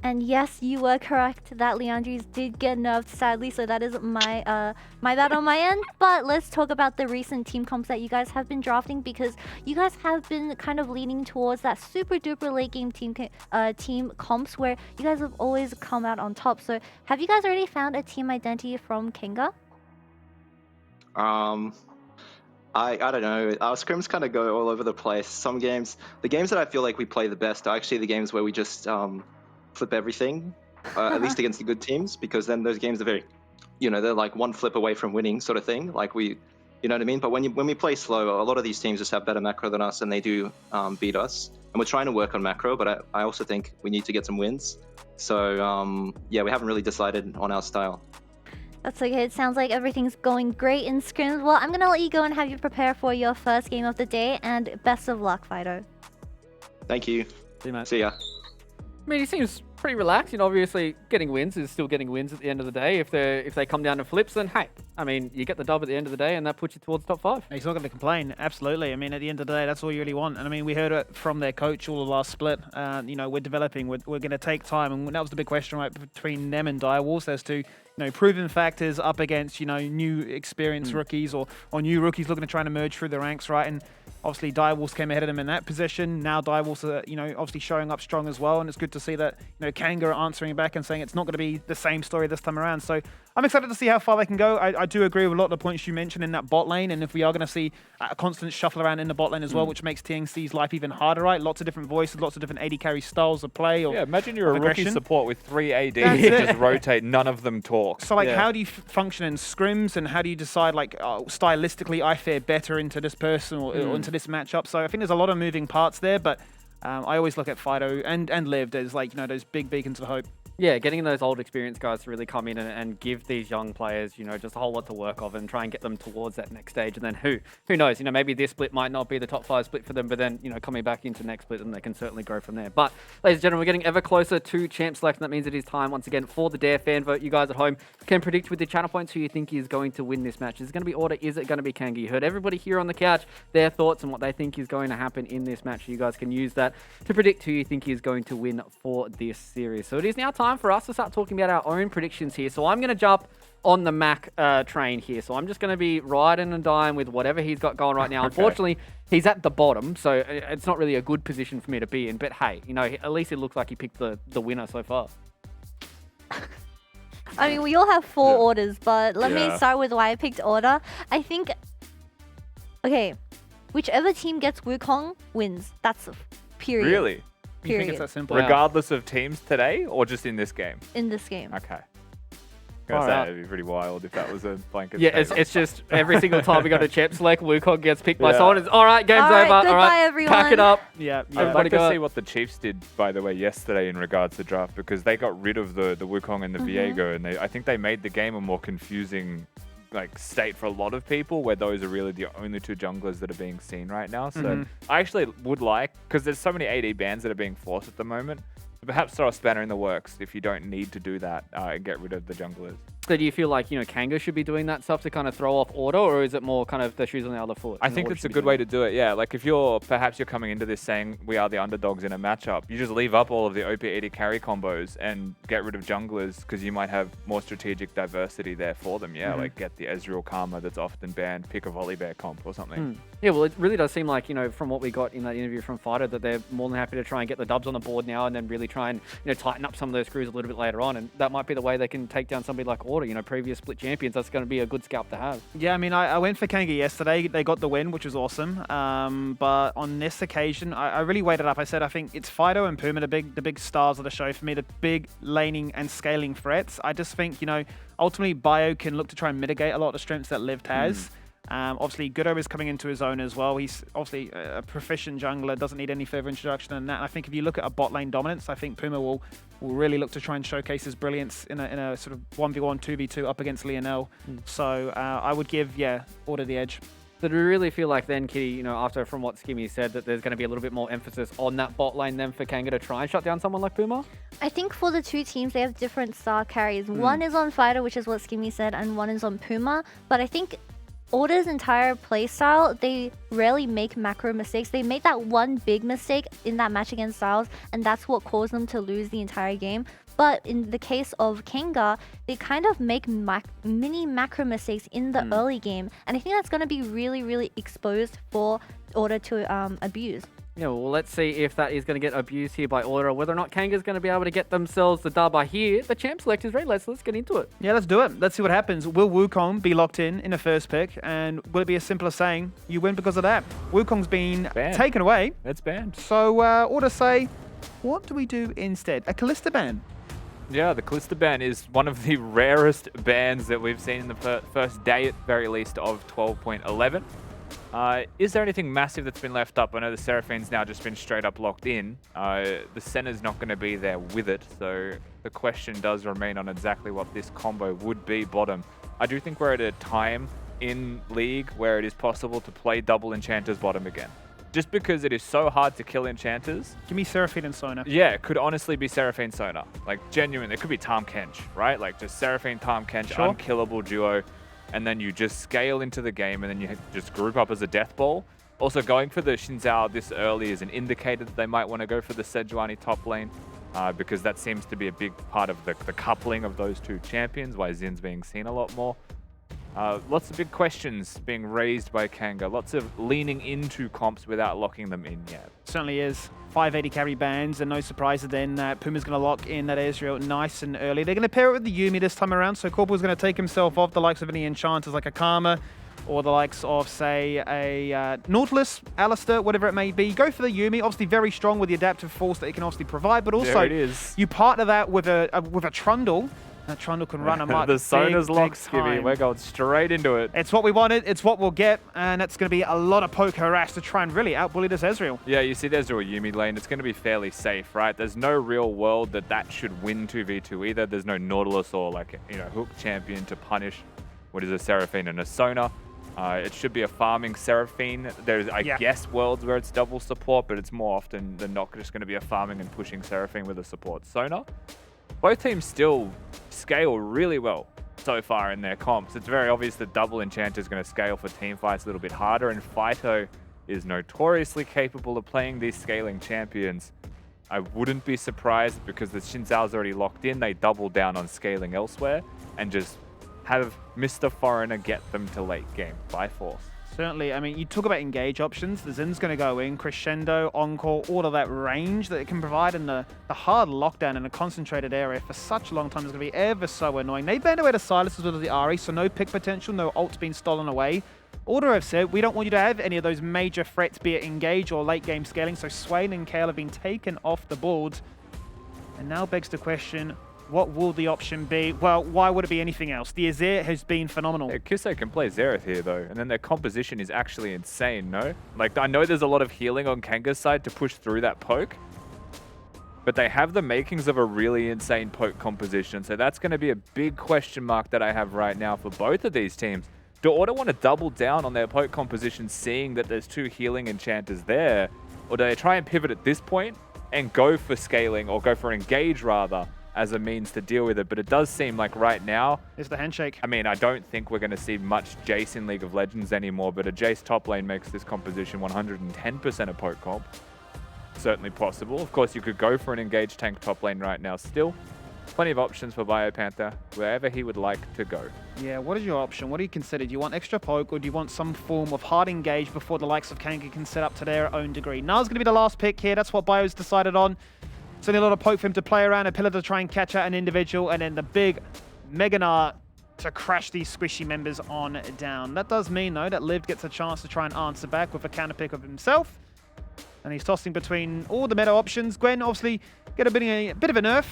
And yes, you were correct that Liandry's did get nerfed, sadly, so that is my my bad on my end. But let's talk about the recent team comps that you guys have been drafting, because you guys have been kind of leaning towards that super duper late game team comps where you guys have always come out on top. So have you guys already found a team identity from Kanga? I don't know. Our scrims kind of go all over the place. Some games, the games that I feel like we play the best are actually the games where we just flip everything, at least against the good teams, because then those games are very, they're like one flip away from winning sort of thing. Like you know what I mean? But when we play slow, a lot of these teams just have better macro than us, and they do beat us. And we're trying to work on macro, but I also think we need to get some wins. So yeah, we haven't really decided on our style. That's okay. It sounds like everything's going great in scrims. Well, I'm going to let you go and have you prepare for your first game of the day, and best of luck, Fighto. Thank you. See you, mate. See ya. I mean, he seems pretty relaxed. Obviously, getting wins is still getting wins at the end of the day. If they come down to flips, then hey, I mean, you get the dub at the end of the day, and that puts you towards top 5. He's not going to complain. Absolutely. I mean, at the end of the day, that's all you really want. And I mean, we heard it from their coach all the last split. We're developing. We're going to take time, and that was the big question, right, between them and Direwolves as to proven factors up against new experienced rookies or new rookies looking to try and emerge through the ranks, right? And obviously Direwolves came ahead of them in that position. Now Direwolves are obviously showing up strong as well, and it's good to see that Kanga are answering back and saying it's not going to be the same story this time around. So I'm excited to see how far they can go. I do agree with a lot of the points you mentioned in that bot lane, and if we are going to see a constant shuffle around in the bot lane as well, which makes Tieng Sii's life even harder, right? Lots of different voices, lots of different AD carry styles of play. Or imagine you're a rookie support with 3 ADs That's that it. just rotate, none of them talk. So how do you function in scrims, and how do you decide stylistically I fare better into this person or into this matchup? So I think there's a lot of moving parts there, but I always look at Fighto and Liv as those big beacons of hope. Yeah, getting those old experienced guys to really come in and give these young players, just a whole lot to work of and try and get them towards that next stage. And then who knows, maybe this split might not be the top 5 split for them, but then, coming back into next split, and they can certainly grow from there. But, ladies and gentlemen, we're getting ever closer to champ select, and that means it is time once again for the Dare fan vote. You guys at home can predict with your channel points who you think is going to win this match. Is it going to be Order? Is it going to be Kanga? You heard everybody here on the couch, their thoughts and what they think is going to happen in this match. You guys can use that to predict who you think is going to win for this series. So it is now time for us to start talking about our own predictions here. So I'm going to jump on the Mac train here. So I'm just going to be riding and dying with whatever he's got going right now. Unfortunately, he's at the bottom, so it's not really a good position for me to be in. But hey, at least it looks like he picked the winner so far. I mean, we all have 4 orders, but let me start with why I picked Order. I think, okay, whichever team gets Wukong wins. That's period. Really? You think it's that simple? Regardless of teams today, or just in this game? In this game. Okay. It'd be pretty wild if that was a blanket. Yeah, it's just every single time we go to champ select, Wukong gets picked by someone. It's all right, game's over. Goodbye, all right, everyone. pack it up. Yeah. I'd like to see what the Chiefs did, by the way, yesterday in regards to draft, because they got rid of the Wukong and the Viego, and I think they made the game a more confusing state for a lot of people, where those are really the only 2 junglers that are being seen right now. So I actually would because there's so many AD bans that are being forced at the moment, so perhaps throw a spanner in the works if you don't need to do that and get rid of the junglers. So do you feel like, Kanga should be doing that stuff to kind of throw off Order, or is it more kind of the shoes on the other foot? I think it's a good way to do it, yeah. Like if you're coming into this saying we are the underdogs in a matchup, you just leave up all of the OP AD carry combos and get rid of junglers, because you might have more strategic diversity there for them, like get the Ezreal Karma that's often banned, pick a Volibear comp or something. Yeah, well, it really does seem like, from what we got in that interview from Fighter, that they're more than happy to try and get the dubs on the board now and then really try and, tighten up some of those screws a little bit later on. And that might be the way they can take down somebody like Order, previous split champions. That's going to be a good scalp to have. Yeah, I mean, I went for Kanga yesterday. They got the win, which was awesome. But on this occasion, I really weighted up. I said I think it's Fighto and Puma, the big stars of the show for me, the big laning and scaling threats. I just think, ultimately Bio can look to try and mitigate a lot of the strengths that Liv has. Obviously, Goodo is coming into his own as well. He's obviously a proficient jungler, doesn't need any further introduction than that. And I think if you look at a bot lane dominance, I think Puma will really look to try and showcase his brilliance in a sort of 1v1, 2v2 up against Lionel. So I would give, Order the edge. So do we really feel like then, Kitty, after from what Skimmy said, that there's going to be a little bit more emphasis on that bot lane then for Kanga to try and shut down someone like Puma? I think for the 2 teams, they have different star carries. One is on Fighter, which is what Skimmy said, and one is on Puma. But I think Order's entire playstyle, they rarely make macro mistakes. They made that one big mistake in that match against Styles, and that's what caused them to lose the entire game. But in the case of Kanga, they kind of make mini macro mistakes in the early game. And I think that's going to be really, really exposed for Order to abuse. Yeah, well, let's see if that is going to get abused here by Order, or whether or not Kanga's going to be able to get themselves the dub. Here, the champ select is ready. Let's get into it. Yeah, let's do it. Let's see what happens. Will Wukong be locked in the first pick? And will it be as simple as saying, you win because of that? Wukong's been taken away. It's banned. So, Order say, what do we do instead? A Kalista ban? Yeah, the Kalista ban is one of the rarest bans that we've seen in the first day, at very least, of 12.11. Is there anything massive that's been left up? I know the Seraphine's now just been straight up locked in. The Senna's not going to be there with it, so the question does remain on exactly what this combo would be bottom. I do think we're at a time in League where it is possible to play double Enchanters bottom again. Just because it is so hard to kill Enchanters. Give me Seraphine and Sona. Yeah, it could honestly be Seraphine Sona. Like, genuinely, it could be Tahm Kench, right? Like, just Seraphine, Tahm Kench, unkillable duo. And then you just scale into the game, and then you just group up as a death ball. Also, going for the Xin Zhao this early is an indicator that they might want to go for the Sejuani top lane, because that seems to be a big part of the coupling of those two champions, why Xin's being seen a lot more. Lots of big questions being raised by Kanga. Lots of leaning into comps without locking them in yet. Certainly is. 580 carry bans, and no surprises then that Puma's going to lock in that Ezreal nice and early. They're going to pair it with the Yuumi this time around, so Corporal's going to take himself off the likes of any enchanters like a Karma, or the likes of, say, a Nautilus, Alistair, whatever it may be. Go for the Yuumi, obviously very strong with the adaptive force that it can obviously provide, but also you partner that with a Trundle. That Trundle can run amok. The Sona's locked, Skimmy. We're going straight into it. It's what we wanted. It's what we'll get. And that's going to be a lot of poke harass to try and really outbully this Ezreal. Yeah, you see the Ezreal Yuumi lane. It's going to be fairly safe, right? There's no real world that should win 2v2 either. There's no Nautilus or, like, hook champion to punish what is a Seraphine and a Sona. It should be a farming Seraphine. There's, I guess, worlds where it's double support, but it's more often than not just going to be a farming and pushing Seraphine with a support Sona. Both teams still scale really well so far in their comps. It's very obvious that double Enchanter is going to scale for team fights a little bit harder, and Fighto is notoriously capable of playing these scaling champions. I wouldn't be surprised, because the Xin Zhao's already locked in, they double down on scaling elsewhere and just have Mr. Foreigner get them to late game by force. Certainly. I mean, you talk about engage options. The Xin's going to go in, crescendo, encore, all of that range that it can provide, and the hard lockdown in a concentrated area for such a long time is going to be ever so annoying. They banned away the Silas as well as the Ahri, so no pick potential, no ults being stolen away. Order have said, we don't want you to have any of those major threats, be it engage or late game scaling, so Swain and Kale have been taken off the board. And now begs the question, what will the option be? Well, why would it be anything else? The Azir has been phenomenal. Yeah, Kisee can play Xerath here, though, and then their composition is actually insane, no? Like, I know there's a lot of healing on Kanga's side to push through that poke, but they have the makings of a really insane poke composition, so that's going to be a big question mark that I have right now for both of these teams. Do Order want to double down on their poke composition, seeing that there's two healing enchanters there, or do they try and pivot at this point and go for scaling, or go for engage, rather, as a means to deal with it? But it does seem like right now... It's the handshake. I mean, I don't think we're going to see much Jace in League of Legends anymore, but a Jace top lane makes this composition 110% a poke comp. Certainly possible. Of course, you could go for an engaged tank top lane right now still. Plenty of options for BioPanther, wherever he would like to go. Yeah, what is your option? What do you consider? Do you want extra poke, or do you want some form of hard engage before the likes of Kanga can set up to their own degree? Now's going to be the last pick here. That's what Bio's decided on. Certainly a lot of poke for him to play around, a pillar to try and catch out an individual, and then the big Mega Gnar to crash these squishy members on down. That does mean, though, that Liv gets a chance to try and answer back with a counter pick of himself. And he's tossing between all the meta options. Gwen, obviously, get a bit of a nerf.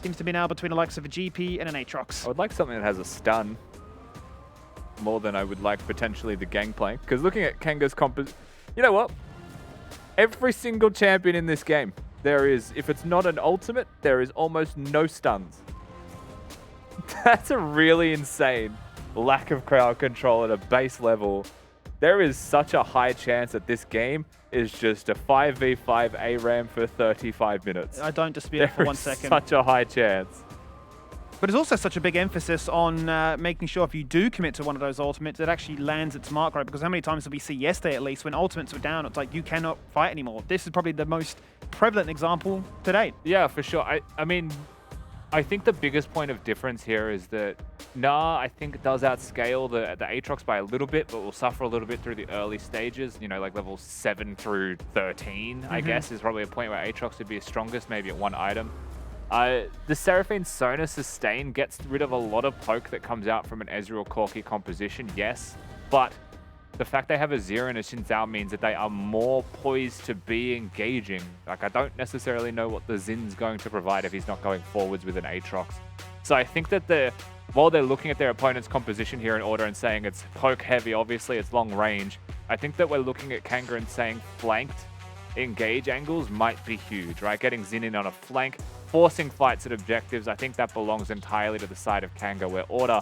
Seems to be now between the likes of a GP and an Aatrox. I would like something that has a stun more than I would like potentially the Gangplank. Because looking at Kanga's you know what? Every single champion in this game, there is, if it's not an ultimate, there is almost no stuns. That's a really insane lack of crowd control at a base level. There is such a high chance that this game is just a 5v5 ARAM for 35 minutes. I don't dispute it for 1 second. Such a high chance. But there's also such a big emphasis on making sure if you do commit to one of those ultimates, it actually lands its mark right. Because how many times did we see yesterday, at least, when ultimates were down, it's like you cannot fight anymore. This is probably the most prevalent example to date. Yeah, for sure. I mean, I think the biggest point of difference here is that Gnar, I think, does outscale the Aatrox by a little bit, but will suffer a little bit through the early stages. You know, like levels 7 through 13, I guess, is probably a point where Aatrox would be his strongest, maybe at one item. The Seraphine Sona sustain gets rid of a lot of poke that comes out from an Ezreal Corki composition, yes, but the fact they have Azir and a Xin Zhao means that they are more poised to be engaging. Like, I don't necessarily know what the Xin's going to provide if he's not going forwards with an Aatrox. So I think that while they're looking at their opponent's composition here in order and saying it's poke heavy, obviously it's long range, I think that we're looking at Kanga and saying flanked engage angles might be huge, right? Getting Xin in on a flank, forcing fights at objectives, I think that belongs entirely to the side of Kanga, where Order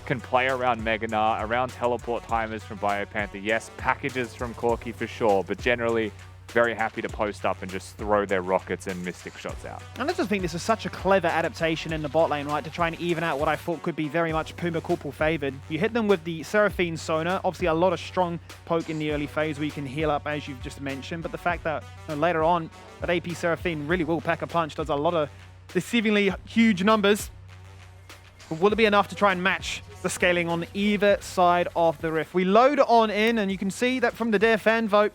can play around Mega Gnar, around teleport timers from BioPanther, yes, packages from Corki for sure, but generally very happy to post up and just throw their rockets and mystic shots out. And I just think this is such a clever adaptation in the bot lane, right, to try and even out what I thought could be very much Puma Corporal favored. You hit them with the Seraphine Sona, obviously a lot of strong poke in the early phase where you can heal up, as you've just mentioned, but the fact that later on, that AP Seraphine really will pack a punch, does a lot of deceivingly huge numbers. But will it be enough to try and match the scaling on either side of the rift? We load on in, and you can see that from the Dare fan vote,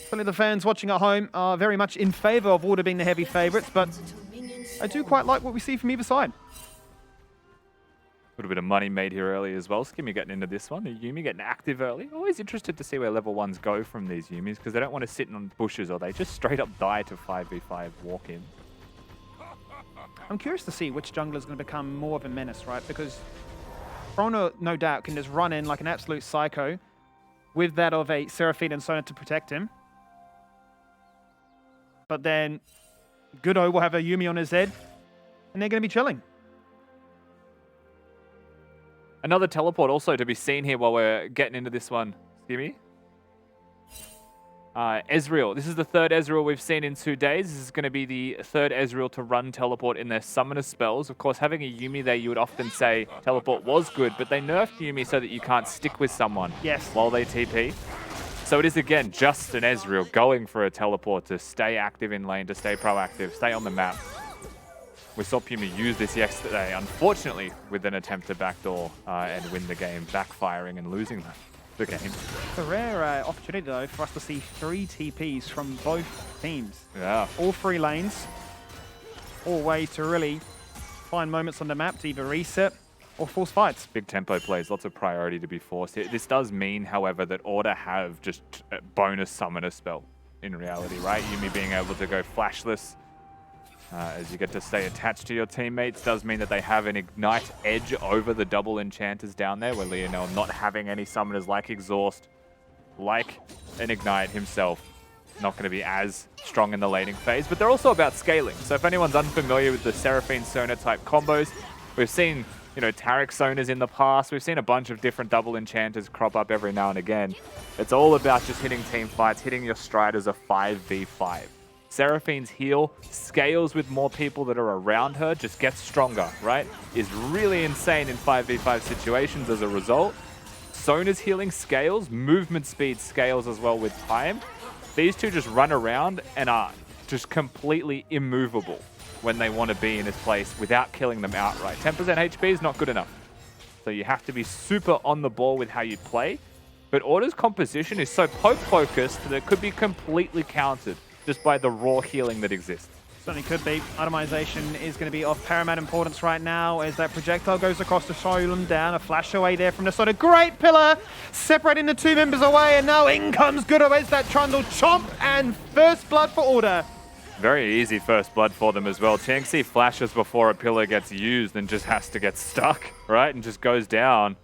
certainly the fans watching at home are very much in favor of Order being the heavy favorites, but I do quite like what we see from either side. A little bit of money made here early as well. Skimmy getting into this one. Yuumi getting active early. Always interested to see where level 1s go from these Yuumis, because they don't want to sit on bushes or they just straight up die to 5v5 walk in. I'm curious to see which jungler is going to become more of a menace, right? Because Chrono, no doubt, can just run in like an absolute psycho with that of a Seraphine and Sona to protect him. But then Goodo will have a Yuumi on his head, and they're going to be chilling. Another teleport also to be seen here while we're getting into this one. Skimmy. Ezreal. This is the third Ezreal we've seen in 2 days. This is going to be the third Ezreal to run teleport in their summoner spells. Of course, having a Yuumi there, you would often say teleport was good, but they nerfed Yuumi so that you can't stick with someone while they TP. So it is, again, just an Ezreal going for a teleport to stay active in lane, to stay proactive, stay on the map. We saw Puma use this yesterday, unfortunately, with an attempt to backdoor and win the game, backfiring and losing the game. It's a rare opportunity, though, for us to see 3 TPs from both teams. Yeah. All 3 lanes. All ways to really find moments on the map to either reset or force fights. Big tempo plays, lots of priority to be forced here. This does mean, however, that Order have just a bonus summoner spell in reality, right? Yuumi being able to go flashless as you get to stay attached to your teammates does mean that they have an Ignite edge over the double enchanters down there, where Lionel not having any summoners like Exhaust, like an Ignite himself, not going to be as strong in the laning phase. But they're also about scaling. So if anyone's unfamiliar with the Seraphine Sona type combos, we've seen, you know, Taric Sonas in the past. We've seen a bunch of different double enchanters crop up every now and again. It's all about just hitting team fights, hitting your stride as a 5v5. Seraphine's heal scales with more people that are around her, just gets stronger, right? Is really insane in 5v5 situations as a result. Sona's healing scales, movement speed scales as well with time. These two just run around and are just completely immovable when they want to be in this place without killing them outright. 10% HP is not good enough. So you have to be super on the ball with how you play. But Order's composition is so poke-focused that it could be completely countered just by the raw healing that exists. Certainly could be. Itemization is going to be of paramount importance right now as that projectile goes across to slow them down. A flash away there from the sort of great pillar, separating the 2 members away, and now in comes Goodo as that Trundle chomp, and first blood for Order. Very easy first blood for them as well. Tieng Sii flashes before a pillar gets used and just has to get stuck, right? And just goes down.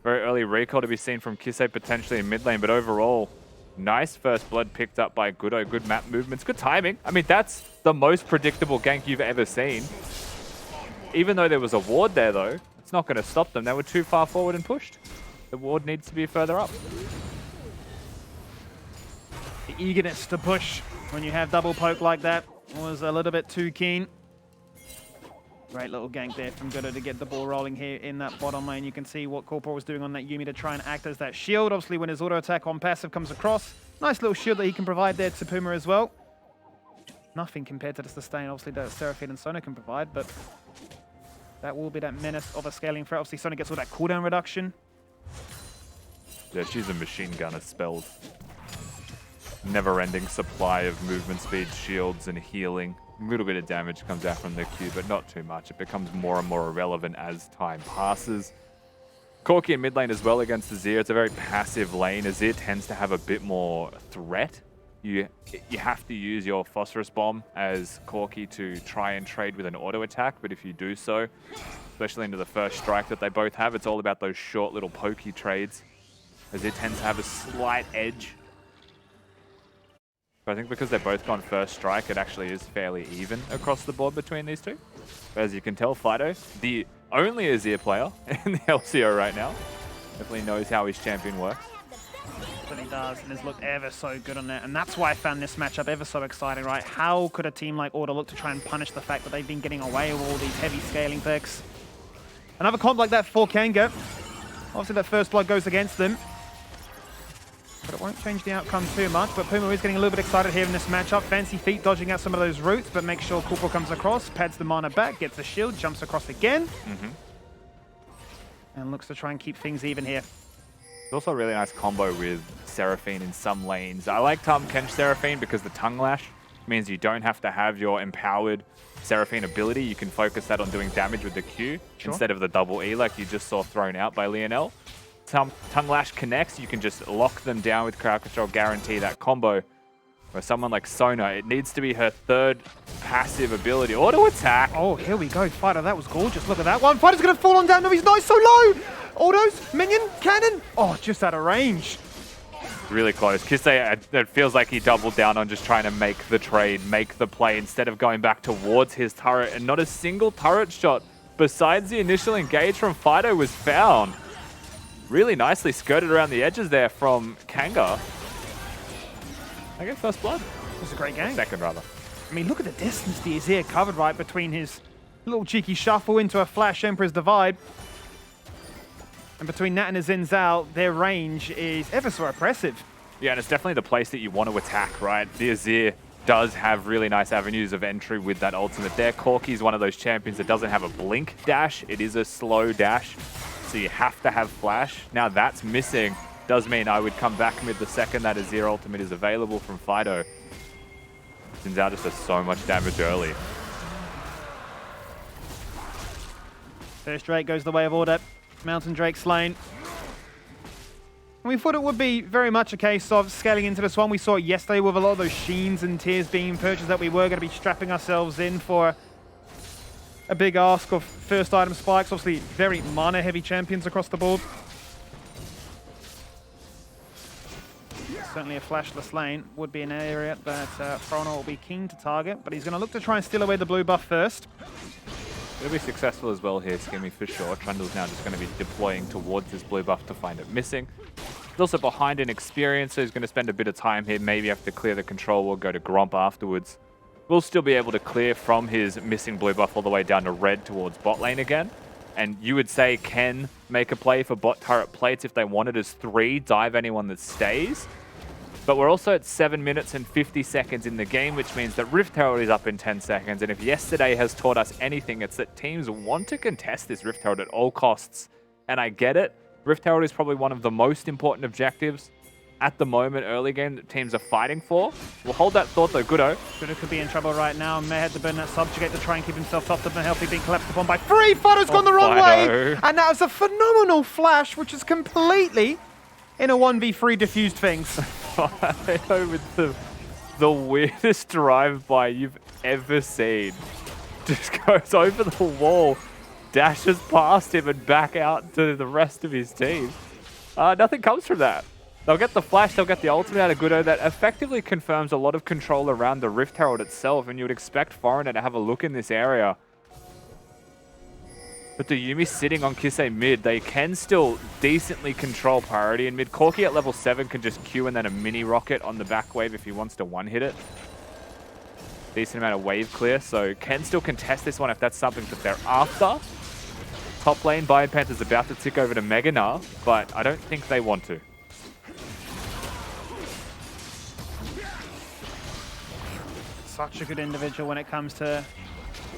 Very early recall to be seen from Kisee potentially in mid lane, but overall, nice first blood picked up by Goodo. Good map movements, good timing. I mean, that's the most predictable gank you've ever seen. Even though there was a ward there, though, it's not going to stop them. They were too far forward and pushed. The ward needs to be further up. The eagerness to push when you have double poke like that was a little bit too keen. Great little gank there from Goodo to get the ball rolling here in that bottom lane. You can see what Corporal was doing on that Yuumi to try and act as that shield. Obviously, when his auto attack on passive comes across, nice little shield that he can provide there to Puma as well. Nothing compared to the sustain, obviously, that Seraphine and Sona can provide, but that will be that menace of a scaling threat. Obviously, Sona gets all that cooldown reduction. Yeah, she's a machine gun of spells. Never-ending supply of movement speed, shields, and healing. A little bit of damage comes out from the Q, but not too much. It becomes more and more irrelevant as time passes. Corki in mid lane as well against Azir. It's a very passive lane. Azir tends to have a bit more threat. You have to use your Phosphorus Bomb as Corki to try and trade with an auto attack, but if you do so, especially into the first strike that they both have, it's all about those short little pokey trades. Azir tends to have a slight edge. I think because they've both gone first strike, it actually is fairly even across the board between these two. But as you can tell, Fighto, the only Azir player in the LCO right now, definitely knows how his champion works. But he does, and has looked ever so good on that. And that's why I found this matchup ever so exciting, right? How could a team like Order look to try and punish the fact that they've been getting away with all these heavy scaling picks? Another comp like that for Kanga. Obviously that first blood goes against them. But it won't change the outcome too much. But Puma is getting a little bit excited here in this matchup. Fancy feet dodging out some of those roots, but make sure Corporal comes across, pads the mana back, gets a shield, jumps across again. And looks to try and keep things even here. It's also a really nice combo with Seraphine in some lanes. I like Kench Seraphine because the Tongue Lash means you don't have to have your empowered Seraphine ability. You can focus that on doing damage with the Q instead of the double E like you just saw thrown out by Lionel. Tongue Lash connects, you can just lock them down with crowd control, guarantee that combo. Where someone like Sona, it needs to be her third passive ability. Auto attack. Oh, here we go. Fighter, that was gorgeous. Look at that one. Fighter's going to fall on down. No, he's not. He's so low. Autos, minion, cannon. Oh, just out of range. Really close. Kisee, it feels like he doubled down on just trying to make the trade, make the play, instead of going back towards his turret. And not a single turret shot besides the initial engage from Fighto was found. Really nicely skirted around the edges there from Kanga. I guess first blood. It was a great game. Second, rather. I mean, look at the distance the Azir covered right between his little cheeky shuffle into a flash Emperor's Divide. And between that and a Xin Zhao, their range is ever so oppressive. Yeah, and it's definitely the place that you want to attack, right? The Azir does have really nice avenues of entry with that ultimate there. Corki is one of those champions that doesn't have a blink dash. It is a slow dash. So you have to have flash. Now that's missing. Does mean I would come back mid the second that Azir ultimate is available from Fighto. Xin Zhao just does so much damage early. First Drake goes the way of Order. Mountain Drake slain. And we thought it would be very much a case of scaling into this one. We saw it yesterday with a lot of those Sheens and Tears being purchased that we were going to be strapping ourselves in for a big ask of first item spikes. Obviously, very mana heavy champions across the board. Certainly a flashless lane would be an area that Frona will be keen to target, but he's going to look to try and steal away the blue buff first. It'll be successful as well here, Skimmy, for sure. Trundle's now just going to be deploying towards this blue buff to find it missing. He's also behind in experience, so he's going to spend a bit of time here. Maybe have to clear the control or go to Gromp afterwards. Will still be able to clear from his missing blue buff all the way down to red towards bot lane again. And you would say can make a play for bot turret plates if they wanted as 3, dive anyone that stays. But we're also at 7 minutes and 50 seconds in the game, which means that Rift Herald is up in 10 seconds. And if yesterday has taught us anything, it's that teams want to contest this Rift Herald at all costs. And I get it. Rift Herald is probably one of the most important objectives at the moment, early game, that teams are fighting for. We'll hold that thought though. Goodo. Goodo could be in trouble right now. May have to burn that subjugate to try and keep himself topped up and healthy, being collapsed upon by 3. Fighto's gone the wrong way. And that was a phenomenal flash, which is completely in a 1v3 diffused things. Fighto with the weirdest drive-by you've ever seen. Just goes over the wall, dashes past him and back out to the rest of his team. Nothing comes from that. They'll get the flash, they'll get the ultimate out of Goodo. That effectively confirms a lot of control around the Rift Herald itself, and you would expect Foreigner to have a look in this area. But the Yuumi sitting on Kisee mid, they can still decently control priority in mid. Corki at level 7 can just Q and then a mini rocket on the back wave if he wants to one-hit it. decent amount of wave clear, so can still contest this one if that's something that they're after. Top lane, BioPanther's about to tick over to Gnar, but I don't think they want to. Such a good individual when it comes to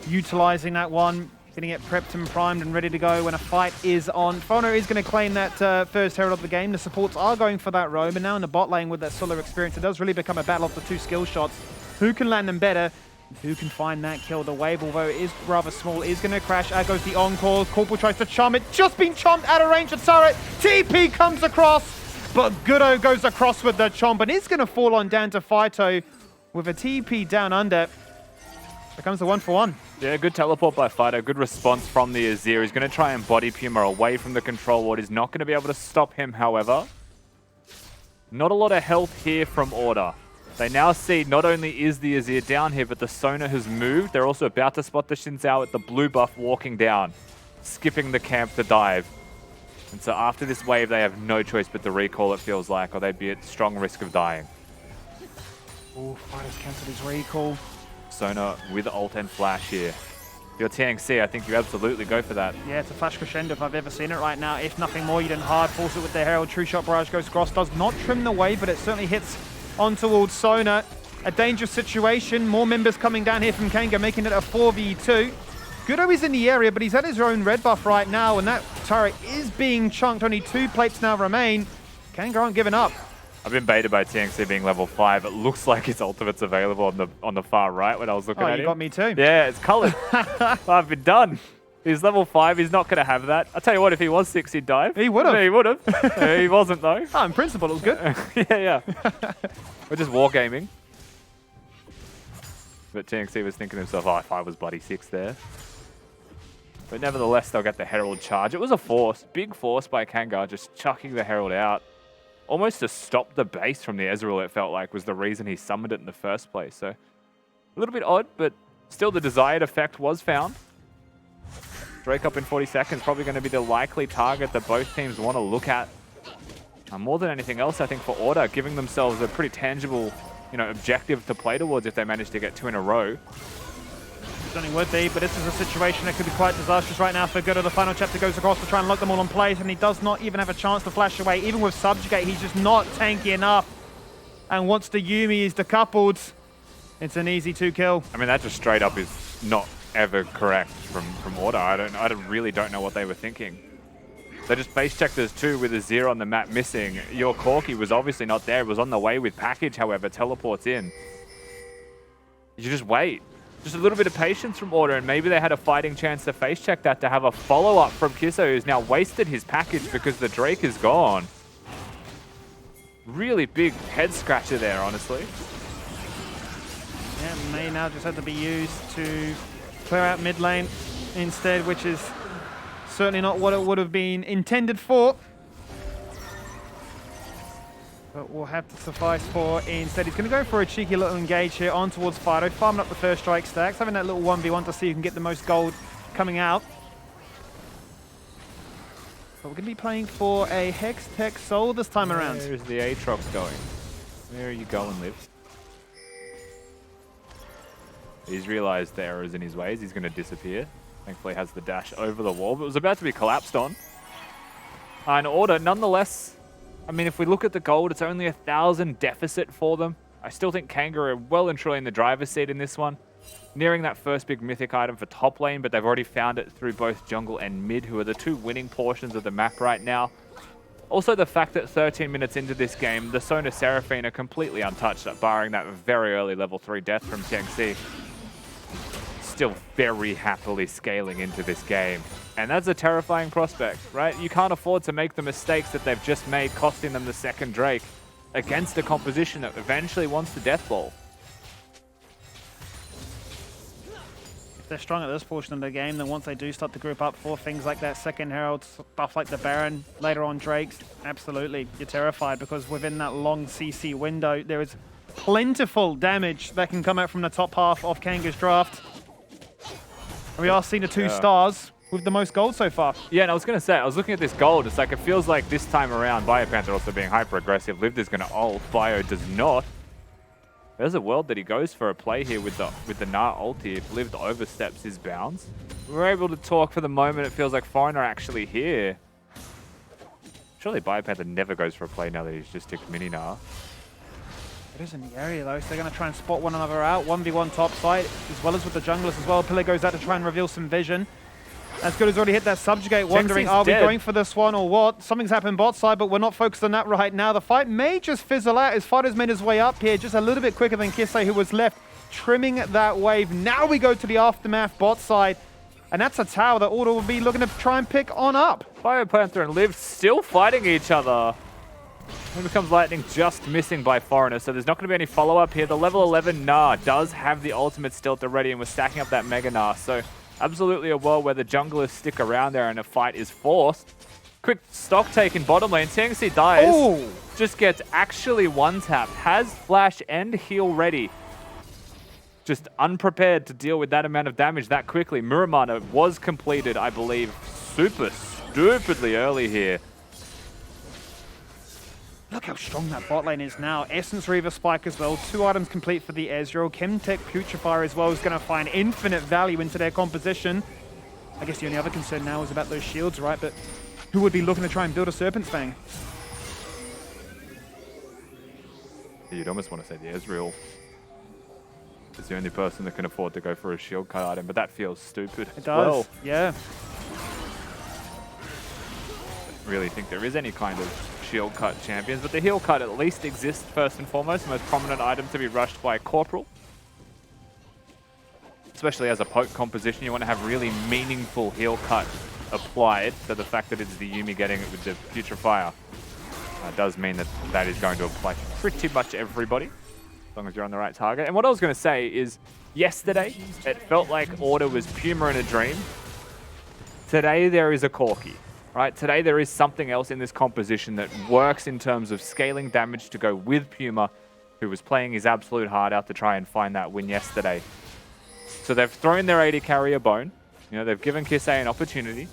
utilizing that one, getting it prepped and primed and ready to go when a fight is on. Fono is going to claim that first Herald of the game. The supports are going for that roam, and now in the bot lane with that Solar experience, it does really become a battle of the two skill shots. Who can land them better? Who can find that kill? The wave, although it is rather small, is going to crash. Out goes the encore. Corporal tries to charm it. Just been chomped out of range of turret. TP comes across, but Goodo goes across with the chomp, and it's going to fall on down to Fighto with a TP down under. Becomes the 1-for-1. Yeah, good teleport by Fighto. Good response from the Azir. He's going to try and body Puma away from the control ward. He's not going to be able to stop him, however. Not a lot of help here from Order. They now see not only is the Azir down here, but the Sona has moved. They're also about to spot the Xin Zhao with the blue buff walking down, skipping the camp to dive. And so after this wave, they have no choice but to recall, it feels like, or they'd be at strong risk of dying. Oh, Fighter's cancelled his recall. Sona with ult and flash here. If you're Tieng Sii, I think you absolutely go for that. Yeah, it's a flash crescendo if I've ever seen it right now. If nothing more, you didn't hard force it with the Herald. True Shot Barrage goes across. Does not trim the wave, but it certainly hits on towards Sona. A dangerous situation. More members coming down here from Kanga, making it a 4v2. Goodo is in the area, but he's at his own red buff right now, and that turret is being chunked. Only 2 plates now remain. Kanga aren't giving up. I've been baited by Tieng Sii being level 5. It looks like his ultimate's available on the far right when I was looking at him. Oh, you got me too. Yeah, it's colored. I've been done. He's level 5. He's not going to have that. I'll tell you what, if he was 6, he'd dive. He would have. Yeah, he would have. He wasn't, though. Oh, in principle, it was good. yeah. We're just wargaming. But Tieng Sii was thinking to himself, oh, if I was bloody 6 there. But nevertheless, they'll get the Herald charge. It was a force, big force by Kanga, just chucking the Herald out. Almost to stop the base from the Ezreal, it felt like, was the reason he summoned it in the first place. So a little bit odd, but still the desired effect was found. Drake up in 40 seconds, probably going to be the likely target that both teams want to look at. More than anything else, I think, for Order, giving themselves a pretty tangible, objective to play towards if they manage to get 2 in a row. Certainly would be, but this is a situation that could be quite disastrous right now for Goodo. The final chapter goes across to try and lock them all in place, and he does not even have a chance to flash away. Even with Subjugate, he's just not tanky enough. And once the Yuumi is decoupled, it's an easy 2-kill. I mean, that just straight up is not ever correct from Order. I really don't know what they were thinking. They just base checked us too with Azir on the map missing. Your Corki was obviously not there. It was on the way with package, however, teleports in. You just wait. Just a little bit of patience from Order, and maybe they had a fighting chance to face check that to have a follow-up from Kisee, who's now wasted his package because the Drake is gone. Really big head scratcher there, honestly. Yeah, may now just have to be used to clear out mid lane instead, which is certainly not what it would have been intended for. But we'll have to suffice for instead. He's going to go for a cheeky little engage here on towards Fighto, farming up the first strike stacks, having that little 1v1 to see who can get the most gold coming out. But we're going to be playing for a Hex Tech Soul this time around. Where is the Aatrox going? Where are you going, Liv? He's realized the errors in his ways. He's going to disappear. Thankfully has the dash over the wall, but it was about to be collapsed on. And Order, nonetheless, I mean, if we look at the gold, it's only 1,000 deficit for them. I still think Kanga are well and truly in the driver's seat in this one. Nearing that first big mythic item for top lane, but they've already found it through both jungle and mid, who are the 2 winning portions of the map right now. Also, the fact that 13 minutes into this game, the Sona Seraphine are completely untouched, barring that very early level 3 death from Tieng Sii. Still very happily scaling into this game. And that's a terrifying prospect, right? You can't afford to make the mistakes that they've just made, costing them the second Drake against a composition that eventually wants the death ball. If they're strong at this portion of the game, then once they do start to group up for things like that second Herald, stuff like the Baron, later on Drakes, absolutely, you're terrified, because within that long CC window, there is plentiful damage that can come out from the top half of Kanga's draft. And we are seeing the 2 stars with the most gold so far. Yeah, and I was going to say, I was looking at this gold. It's like, it feels like this time around, BioPanther also being hyper-aggressive. Liv is going to ult. Bio does not. There's a world that he goes for a play here with the Gnar ulti. If Lived oversteps his bounds. We're able to talk for the moment. It feels like Foreign are actually here. Surely BioPanther never goes for a play now that he's just ticked mini Gnar. It is in the area though, so they're going to try and spot one another out. 1v1 top side, as well as with the junglers as well. Pillar goes out to try and reveal some vision. As Goodo's already hit that subjugate, wondering, are we going for this one or what? Something's happened bot side, but we're not focused on that right now. The fight may just fizzle out as Fighto's made his way up here, just a little bit quicker than Kisee, who was left trimming that wave. Now we go to the aftermath bot side, and that's a tower that Order will be looking to try and pick on up. BioPanther and Liv still fighting each other. Here becomes Lightning, just missing by Foreigner, so there's not going to be any follow-up here. The level 11 Gnar does have the ultimate still at the ready, and we're stacking up that Mega Gnar, so absolutely a world where the junglers stick around there and a fight is forced. Quick stock take in bottom lane. Tieng Sii dies. Ooh. Just gets actually one-tapped. Has flash and heal ready. Just unprepared to deal with that amount of damage that quickly. Muramana was completed, I believe, super stupidly early here. Look how strong that bot lane is now. Essence Reaver Spike as well. 2 items complete for the Ezreal. Chemtech Putrefier as well is going to find infinite value into their composition. I guess the only other concern now is about those shields, right? But who would be looking to try and build a Serpent's Fang? You'd almost want to say the Ezreal is the only person that can afford to go for a shield cut item, but that feels stupid It as does, well. yeah. I don't really think there is any kind of shield cut champions, but the heal cut at least exists first and foremost. The most prominent item to be rushed by Corporal. Especially as a poke composition, you want to have really meaningful heal cut applied. So the fact that it's the Yuumi getting it with the Putrefier does mean that that is going to apply to pretty much everybody, as long as you're on the right target. And what I was going to say is, yesterday, it felt like Order was Puma in a dream. Today, there is a Corki. Right, today there is something else in this composition that works in terms of scaling damage to go with Puma, who was playing his absolute heart out to try and find that win yesterday. So they've thrown their AD carry a bone. You know, they've given Kisee an opportunity.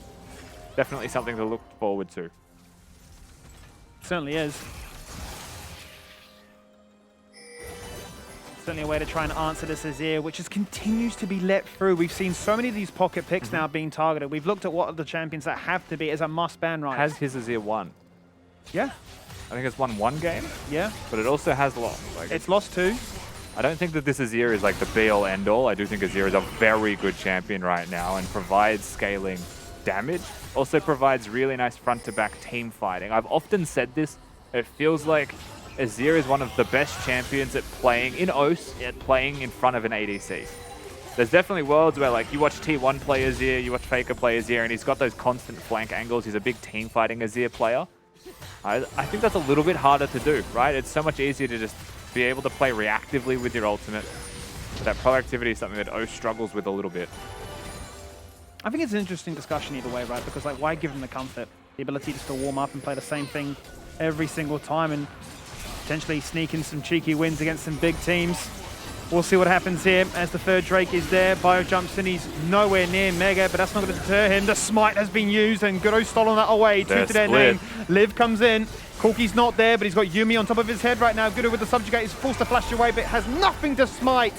Definitely something to look forward to. Certainly is. Certainly a way to try and answer this Azir, which just continues to be let through. We've seen so many of these pocket picks now being targeted. We've looked at what are the champions that have to be as a must ban right. Has his Azir won? Yeah. I think it's won 1 game. Yeah. But it also has lost. Like, it's lost 2. I don't think that this Azir is like the be-all, end-all. I do think Azir is a very good champion right now and provides scaling damage. Also provides really nice front-to-back team fighting. I've often said this. It feels like Azir is one of the best champions at playing in OS, at playing in front of an ADC. There's definitely worlds where, like, you watch T1 play Azir, you watch Faker play Azir, and he's got those constant flank angles. He's a big team fighting Azir player. I think that's a little bit harder to do, right? It's so much easier to just be able to play reactively with your ultimate. That proactivity is something that OS struggles with a little bit. I think it's an interesting discussion either way, right? Because, like, why give them the comfort? The ability just to warm up and play the same thing every single time and potentially sneak in some cheeky wins against some big teams. We'll see what happens here as the third Drake is there. Bio jumps in, he's nowhere near Mega, but that's not going to deter him. The smite has been used and Goodo's stolen that away. 2 to their name. Liv comes in. Corki's not there, but he's got Yuumi on top of his head right now. Goodo with the subjugate is forced to flash away, but has nothing to smite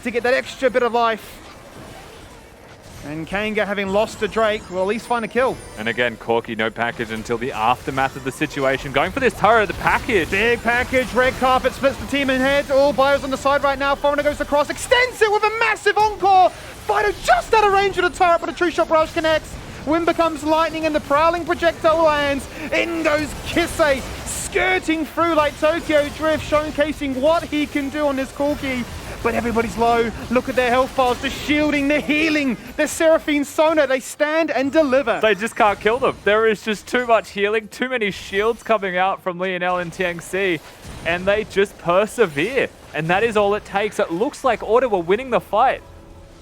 to get that extra bit of life. And Kanga, having lost to Drake, will at least find a kill. And again, Corki, no package until the aftermath of the situation. Going for this turret, the package. Big package, red carpet, splits the team in head. All Bio's on the side right now. Foreigner goes across, extends it with a massive encore. Fighto just out of range of the turret, but a true shot barrage connects. Wind becomes lightning and the prowling projectile lands. In goes Kisee, skirting through like Tokyo Drift, showcasing what he can do on this Corki. But everybody's low. Look at their health bars, the shielding, the healing, the Seraphine Sona. They stand and deliver. They just can't kill them. There is just too much healing, too many shields coming out from Lionel and Tieng Sii, and they just persevere. And that is all it takes. It looks like Order were winning the fight.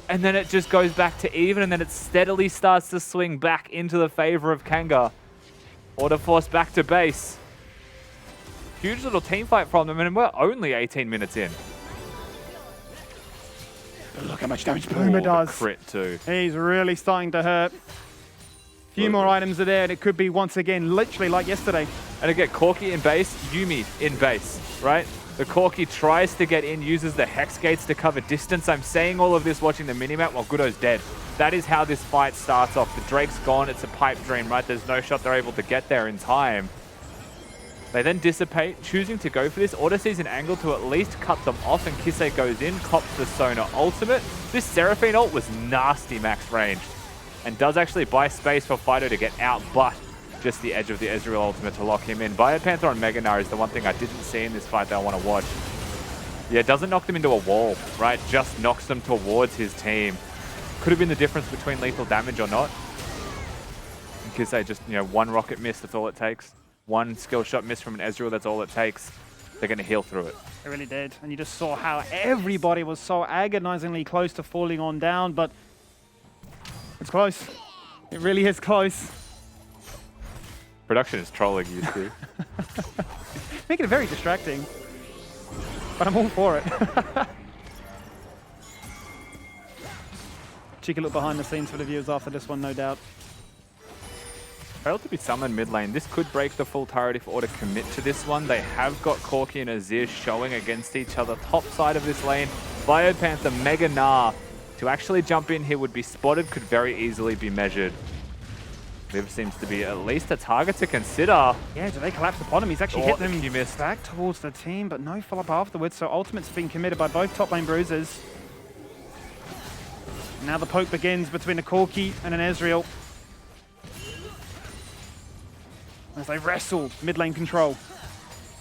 And then it just goes back to even, and then it steadily starts to swing back into the favor of Kanga. Order forced back to base. Huge little team fight from them, and we're only 18 minutes in. Look how much damage Puma does. Crit too. He's really starting to hurt. Few more items are there, and it could be once again literally like yesterday. And again, Corki in base, Yuumi in base, right? The Corki tries to get in, uses the Hex Gates to cover distance. I'm saying all of this watching the minimap while Goodo's dead. That is how this fight starts off. The Drake's gone, it's a pipe dream, right? There's no shot they're able to get there in time. They then dissipate, choosing to go for this. Order sees an angle to at least cut them off, and Kisee goes in, cops the Sona ultimate. This Seraphine ult was nasty max range, and does actually buy space for Fighto to get out, but just the edge of the Ezreal ultimate to lock him in. BioPanther on Gnar is the one thing I didn't see in this fight that I want to watch. Yeah, it doesn't knock them into a wall, right? Just knocks them towards his team. Could have been the difference between lethal damage or not. And Kisee just, you know, one rocket miss, that's all it takes. One skill shot miss from an Ezreal, that's all it takes. They're going to heal through it. It really did. And you just saw how everybody was so agonizingly close to falling on down, but it's close. It really is close. Production is trolling you too. Making it very distracting. But I'm all for it. Cheeky look behind the scenes for the viewers after this one, no doubt. Failed to be summoned mid lane. This could break the full turret if Order commit to this one. They have got Corki and Azir showing against each other. Top side of this lane, BioPanther, Gnar. To actually jump in here would be spotted, could very easily be measured. Liv seems to be at least a target to consider. Yeah, do they collapse upon him? He's actually hit them he missed. back towards the team, but no follow-up afterwards, so ultimate's been committed by both top lane bruisers. Now the poke begins between a Corki and an Ezreal. As they wrestle mid lane control.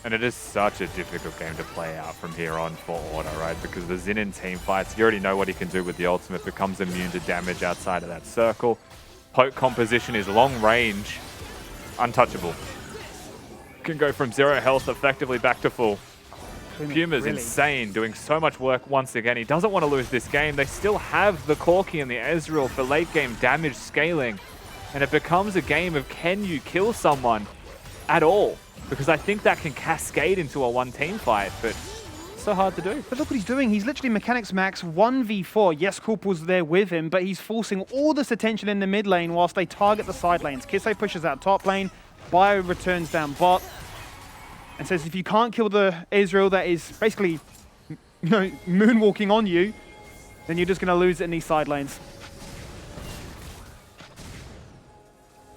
And it is such a difficult game to play out from here on for Order, right? Because the Xin in team fights, you already know what he can do with the ultimate, becomes immune to damage outside of that circle. Poke composition is long range, untouchable. Can go from 0 health effectively back to full. Puma's really insane, doing so much work once again. He doesn't want to lose this game. They still have the Corki and the Ezreal for late game damage scaling. And it becomes a game of can you kill someone at all? Because I think that can cascade into a one team fight, but so hard to do. But look what he's doing. He's literally mechanics max 1v4. Yes, Corporal's there with him, but he's forcing all this attention in the mid lane whilst they target the side lanes. Kisee pushes out top lane. Bio returns down bot and says if you can't kill the Ezreal that is basically, you know, moonwalking on you, then you're just going to lose it in these side lanes.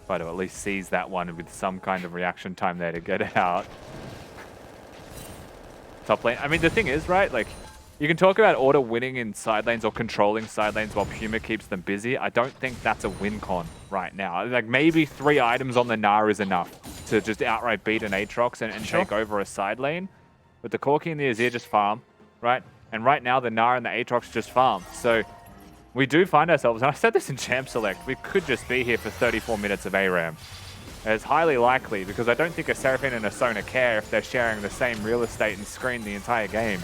Fighto at least sees that one with some kind of reaction time there to get it out. Top lane. I mean, the thing is, right, like, you can talk about Order winning in side lanes or controlling side lanes while Puma keeps them busy. I don't think that's a win con right now. Like, maybe 3 items on the Gnar is enough to just outright beat an Aatrox and take over a side lane. But the Corki and the Azir just farm, right? And right now, the Gnar and the Aatrox just farm. So we do find ourselves, and I said this in Champ Select, we could just be here for 34 minutes of ARAM. It's highly likely because I don't think a Seraphine and a Sona care if they're sharing the same real estate and screen the entire game.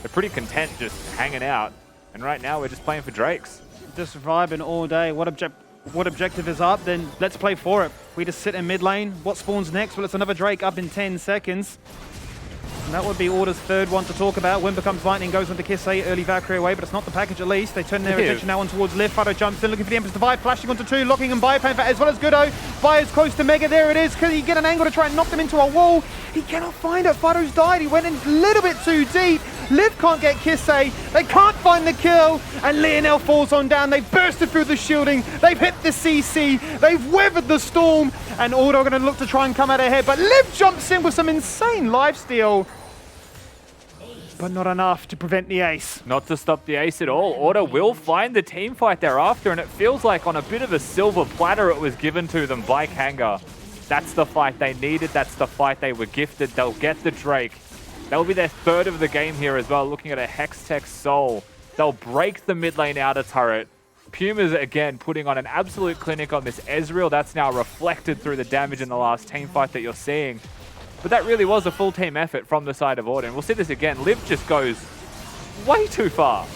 They're pretty content just hanging out, and right now we're just playing for Drakes. Just vibing all day. What objective is up? Then let's play for it. We just sit in mid lane. What spawns next? Well, it's another Drake up in 10 seconds. And that would be Order's third one to talk about. Wind becomes lightning, goes into Kisee, early Valkyrie away, but it's not the package at least. They turn their attention now on towards Liv. Fighto jumps in, looking for the Empress Divide, flashing onto 2, locking and BioPanther as well as Goodo. Bio's close to Mega, there it is. Can he get an angle to try and knock them into a wall? He cannot find it. Fighto's died, he went in a little bit too deep. Liv can't get Kisee, they can't find the kill, and Lionel falls on down. They've bursted through the shielding, they've hit the CC, they've weathered the storm, and Order are going to look to try and come out ahead, but Liv jumps in with some insane lifesteal. But not enough to prevent the ace. Not to stop the ace at all. Order will find the team fight thereafter, and it feels like on a bit of a silver platter it was given to them by Kanga. That's the fight they needed. That's the fight they were gifted. They'll get the Drake. That'll be their third of the game here as well, looking at a Hextech Soul. They'll break the mid lane outer turret. Puma's again putting on an absolute clinic on this Ezreal. That's now reflected through the damage in the last team fight that you're seeing. But that really was a full team effort from the side of Order. And we'll see this again. Liv just goes way too far.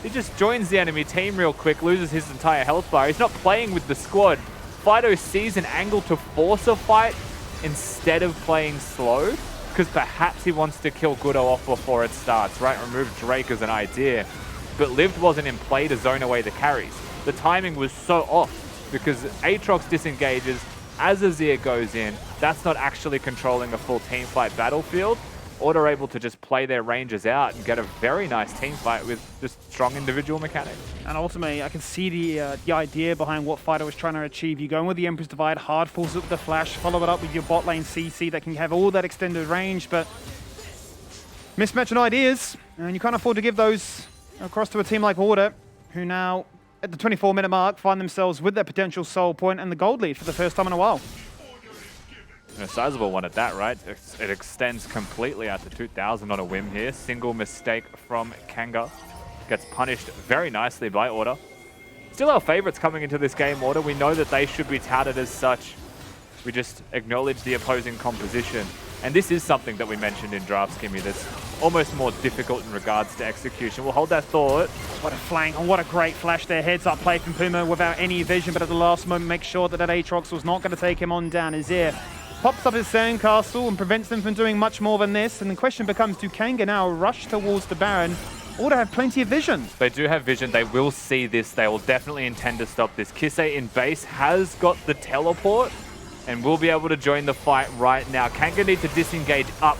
He just joins the enemy team real quick, loses his entire health bar. He's not playing with the squad. Fighto sees an angle to force a fight instead of playing slow, because perhaps he wants to kill Goodo off before it starts, right? Remove Drake as an idea. But Liv wasn't in play to zone away the carries. The timing was so off because Aatrox disengages, as Azir goes in. That's not actually controlling a full team fight battlefield. Order able to just play their ranges out and get a very nice team fight with just strong individual mechanics. And ultimately, I can see the idea behind what Fighto was trying to achieve. You go in with the Emperor's Divide, hard falls with the Flash, follow it up with your bot lane CC that can have all that extended range, but mismatch in ideas, and you can't afford to give those across to a team like Order, who now, at the 24-minute mark, find themselves with their potential soul point and the gold lead for the first time in a while. And a sizable one at that, right? It extends completely out to 2,000 on a whim here. Single mistake from Kanga. Gets punished very nicely by Order. Still our favorites coming into this game, Order. We know that they should be touted as such. We just acknowledge the opposing composition. And this is something that we mentioned in Draft Skimmy that's almost more difficult in regards to execution. We'll hold that thought. What a flank, and what a great flash there. Heads up play from Puma without any vision, but at the last moment make sure that Aatrox was not going to take him on down. Azir pops up his sandcastle and prevents them from doing much more than this. And the question becomes, do Kanga now rush towards the Baron or to have plenty of vision? They do have vision. They will see this. They will definitely intend to stop this. Kisee in base has got the teleport and will be able to join the fight right now. Kanga need to disengage up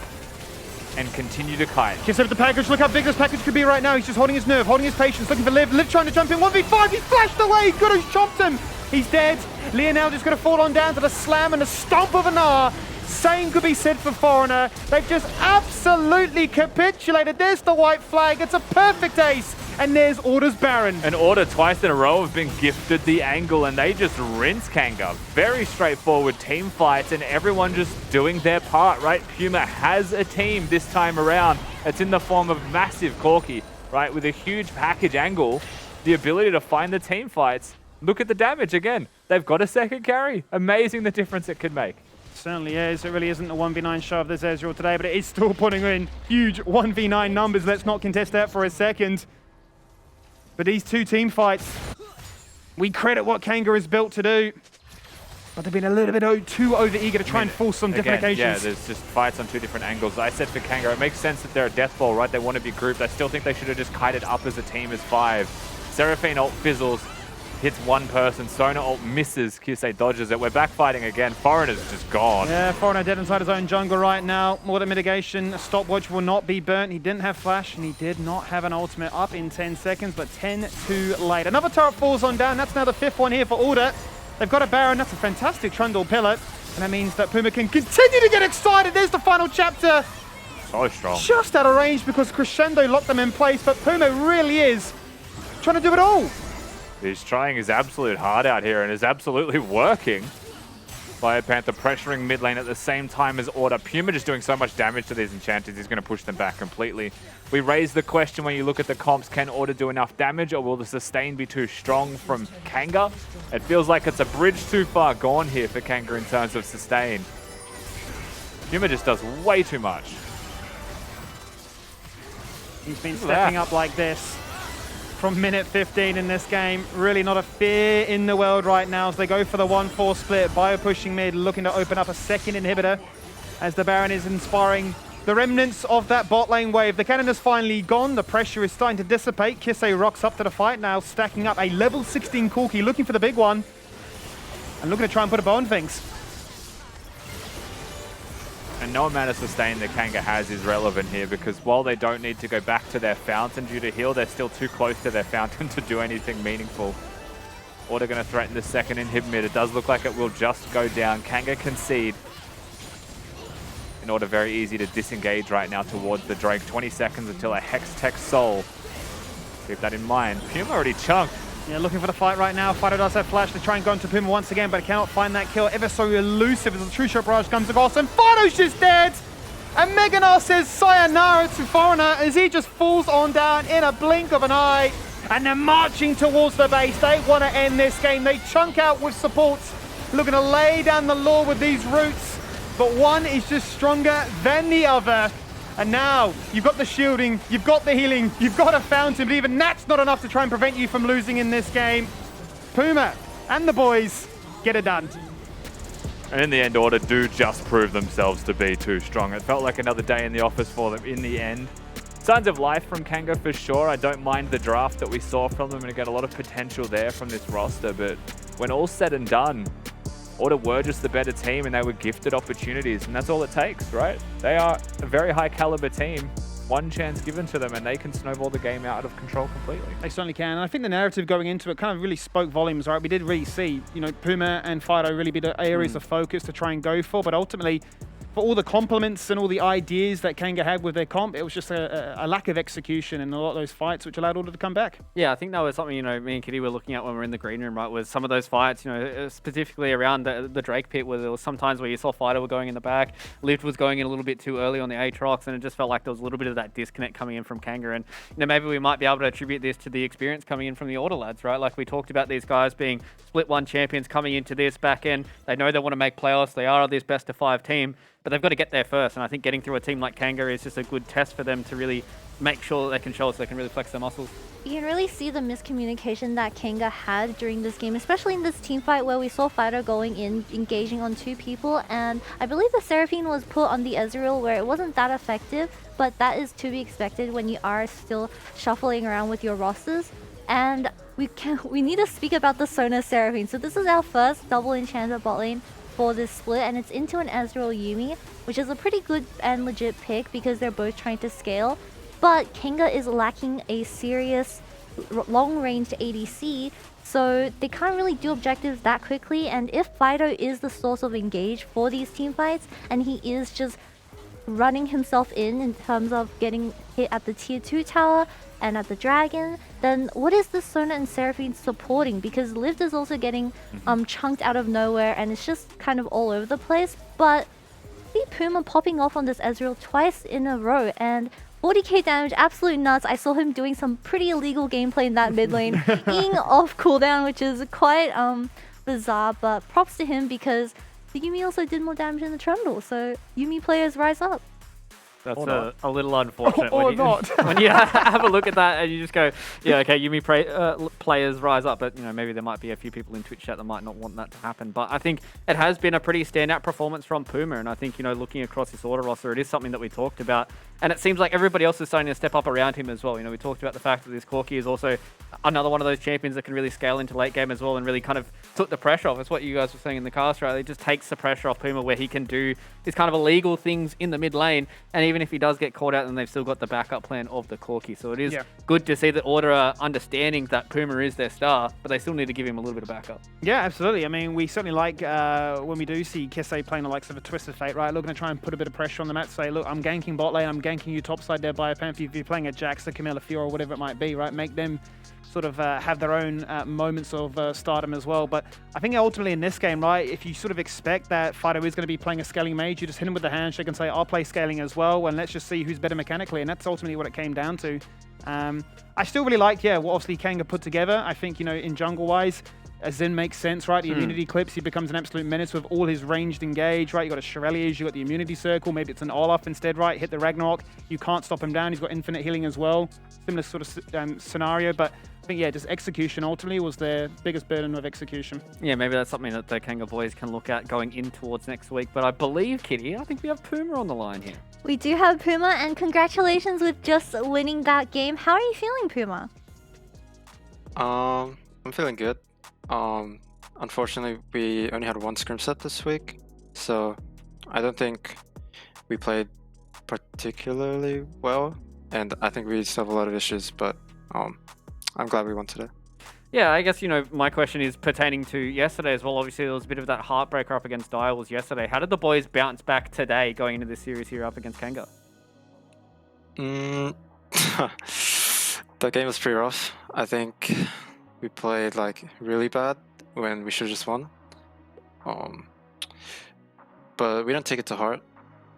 and continue to kite. Kisee with the package. Look how big this package could be right now. He's just holding his nerve, holding his patience, looking for Liv. Liv trying to jump in. 1v5. He's flashed away. Goodo's chopped him. He's dead. Lionel just going to fall on down to the slam and the stomp of a Gnar. Same could be said for Foreigner. They've just absolutely capitulated. There's the white flag. It's a perfect ace. And there's Order's Baron. And Order twice in a row have been gifted the angle and they just rinse Kanga. Very straightforward team fights and everyone just doing their part, right? Puma has a team this time around. It's in the form of massive Corki, right? With a huge package angle, the ability to find the team fights. Look at the damage again. They've got a second carry. Amazing the difference it could make. Certainly is. It really isn't a 1v9 show of this Ezreal today, but it is still putting in huge 1v9 numbers. Let's not contest that for a second. But these two team fights, we credit what Kanga is built to do. But they've been a little bit too over-eager to try and force some different occasions. Yeah, there's just fights on two different angles. I said for Kanga, it makes sense that they're a death ball, right? They want to be grouped. I still think they should have just kited up as a team as 5. Seraphine ult fizzles. Hits one person. Sona ult misses. Kisee dodges it. We're back fighting again. Foreigner's just gone. Yeah, Foreigner dead inside his own jungle right now. More than mitigation. A stopwatch will not be burnt. He didn't have flash and he did not have an ultimate up in 10 seconds, but 10 too late. Another turret falls on down. That's now the 5th one here for Order. They've got a Baron. That's a fantastic Trundle pillar. And that means that Puma can continue to get excited. There's the final chapter. So strong. Just out of range because Crescendo locked them in place, but Puma really is trying to do it all. He's trying his absolute heart out here and is absolutely working. BioPanther pressuring mid lane at the same time as Order. Puma just doing so much damage to these enchanters, he's going to push them back completely. We raise the question when you look at the comps, can Order do enough damage or will the sustain be too strong from Kanga? It feels like it's a bridge too far gone here for Kanga in terms of sustain. Puma just does way too much. He's been stepping up like this from minute 15 in this game. Really not a fear in the world right now as they go for the 1-4 split. Bio pushing mid, looking to open up a second inhibitor as the Baron is inspiring the remnants of that bot lane wave. The cannon is finally gone. The pressure is starting to dissipate. Kisee rocks up to the fight now, stacking up a level 16 Corki, looking for the big one and looking to try and put a bow on things. And no amount of sustain that Kanga has is relevant here because while they don't need to go back to their fountain due to heal, they're still too close to their fountain to do anything meaningful. Order going to threaten the second inhib mid. It does look like it will just go down. Kanga concede. In Order very easy to disengage right now towards the Drake. 20 seconds until a Hex Tech Soul. Keep that in mind. Puma already chunked. Yeah, looking for the fight right now. Fighto does have flash to try and go into Puma once again, but cannot find that kill. Ever so elusive as the True Shot Barrage comes across, and Fighto's just dead! And Gnar says sayonara to Foreigner as he just falls on down in a blink of an eye. And they're marching towards the base. They want to end this game. They chunk out with supports, looking to lay down the law with these roots. But one is just stronger than the other. And now, you've got the shielding, you've got the healing, you've got a fountain, but even that's not enough to try and prevent you from losing in this game. Puma and the boys get it done. And in the end, Order do just prove themselves to be too strong. It felt like another day in the office for them in the end. Signs of life from Kanga for sure. I don't mind the draft that we saw from them and again, a lot of potential there from this roster, but when all's said and done, Order were just the better team and they were gifted opportunities, and that's all it takes, right? They are a very high caliber team. One chance given to them and they can snowball the game out of control completely. They certainly can. And I think the narrative going into it kind of really spoke volumes, right? We did really see, you know, Puma and Fighto really be the areas of focus to try and go for, but ultimately, for all the compliments and all the ideas that Kanga had with their comp, it was just a lack of execution in a lot of those fights, which allowed Order to come back. Yeah, I think that was something, you know, me and Kitty were looking at when we were in the green room, right, was some of those fights, you know, specifically around the Drake pit, where there was sometimes where you saw Fighter were going in the back, Lift was going in a little bit too early on the Aatrox, and it just felt like there was a little bit of that disconnect coming in from Kanga. And, you know, maybe we might be able to attribute this to the experience coming in from the Order lads, right? Like we talked about these guys being split one champions coming into this back end. They know they want to make playoffs. They are this best of 5 team, but they've got to get there first. And I think getting through a team like Kanga is just a good test for them to really make sure that they can show us they can really flex their muscles. You can really see the miscommunication that Kanga had during this game, especially in this team fight where we saw Fighter going in, engaging on 2 people, and I believe the Seraphine was put on the Ezreal where it wasn't that effective, but that is to be expected when you are still shuffling around with your rosters. And we need to speak about the Sona Seraphine. So this is our first double enchanter bot lane for this split, and it's into an Ezreal Yuumi, which is a pretty good and legit pick because they're both trying to scale. But Kanga is lacking a serious long-range ADC, so they can't really do objectives that quickly. And if Fighto is the source of engage for these team fights, and he is just running himself in terms of getting hit at the tier 2 tower and at the dragon, then what is the Sona and Seraphine supporting? Because Lift is also getting chunked out of nowhere, and it's just kind of all over the place. But see Puma popping off on this Ezreal twice in a row, and 40k damage, absolute nuts. I saw him doing some pretty illegal gameplay in that mid lane, being off cooldown, which is quite bizarre, but props to him because the Yuumi also did more damage in the Trundle, so Yuumi players rise up. That's a little unfortunate Or when you, not. when you have a look at that and you just go, yeah, okay, Yuumi players rise up, but you know maybe there might be a few people in Twitch chat that might not want that to happen. But I think it has been a pretty standout performance from Puma, and I think, you know, looking across this Order roster, it is something that we talked about, and it seems like everybody else is starting to step up around him as well. You know, we talked about the fact that this Corki is also another one of those champions that can really scale into late game as well and really kind of took the pressure off. It's what you guys were saying in the cast, right? It just takes the pressure off Puma where he can do these kind of illegal things in the mid lane, and even if he does get caught out, then they've still got the backup plan of the Corki. So it is good to see that Order are understanding that Puma is their star, but they still need to give him a little bit of backup. Yeah, absolutely. I mean, we certainly like when we do see Kisee playing the likes of a Twisted Fate, right? Looking to try and put a bit of pressure on the match, say, look, I'm ganking bot lane, I'm ganking you topside there, BioPanther. If you're playing a Jax, a Camilla Fiora, or whatever it might be, right? Make them sort of have their own moments of stardom as well. But I think ultimately in this game, right, if you sort of expect that Fighto is going to be playing a scaling mage, you just hit him with the handshake and say, I'll play scaling as well, and let's just see who's better mechanically. And that's ultimately what it came down to. I still really like, what obviously Kanga put together. I think, you know, in jungle-wise, Zen makes sense, right? The immunity clips, he becomes an absolute menace with all his ranged engage, right? You got a Shireliage, you got the immunity circle, maybe it's an Olaf instead, right? Hit the Ragnarok, you can't stop him down, he's got infinite healing as well. Similar sort of scenario, but I think, just execution ultimately was their biggest burden of execution. Yeah, maybe that's something that the Kanga boys can look at going in towards next week. But I believe, Kitty, I think we have Puma on the line here. We do have Puma, and congratulations with just winning that game. How are you feeling, Puma? I'm feeling good. Unfortunately, we only had one scrim set this week, so I don't think we played particularly well, and I think we still have a lot of issues, but I'm glad we won today. Yeah, I guess, you know, my question is pertaining to yesterday as well. Obviously, there was a bit of that heartbreaker up against Direwolves yesterday. How did the boys bounce back today going into this series here up against Kanga? The game was pretty rough. I think we played like really bad when we should have just won. But we don't take it to heart.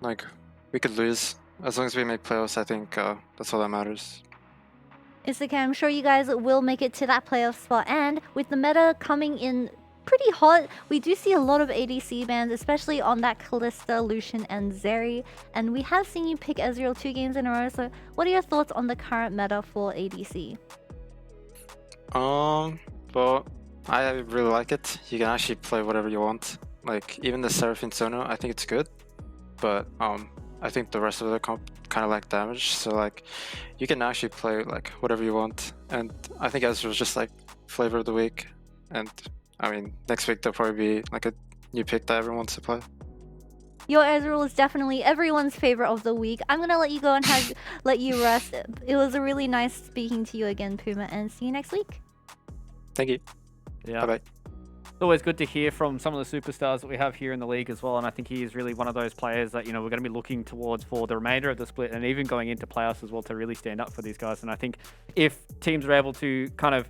Like, we could lose. As long as we make playoffs, I think that's all that matters. It's okay, I'm sure you guys will make it to that playoff spot. And with the meta coming in pretty hot, we do see a lot of ADC bans, especially on that Kalista, Lucian, and Zeri. And we have seen you pick Ezreal 2 games in a row, so what are your thoughts on the current meta for ADC? Well, I really like it. You can actually play whatever you want. Like, even the Seraphine Sona, I think it's good. But, I think the rest of the comp kind of lack damage, so like you can actually play like whatever you want, and I think Ezreal was just like flavor of the week, and I mean next week there'll probably be like a you picked that everyone to play. Your Ezreal is definitely everyone's favorite of the week. I'm gonna let you go and let you rest. It was a really nice speaking to you again, Puma, and see you next week. Thank you. Yeah. Bye-bye. It's always good to hear from some of the superstars that we have here in the league as well, and I think he is really one of those players that, you know, we're going to be looking towards for the remainder of the split and even going into playoffs as well to really stand up for these guys. And I think if teams are able to kind of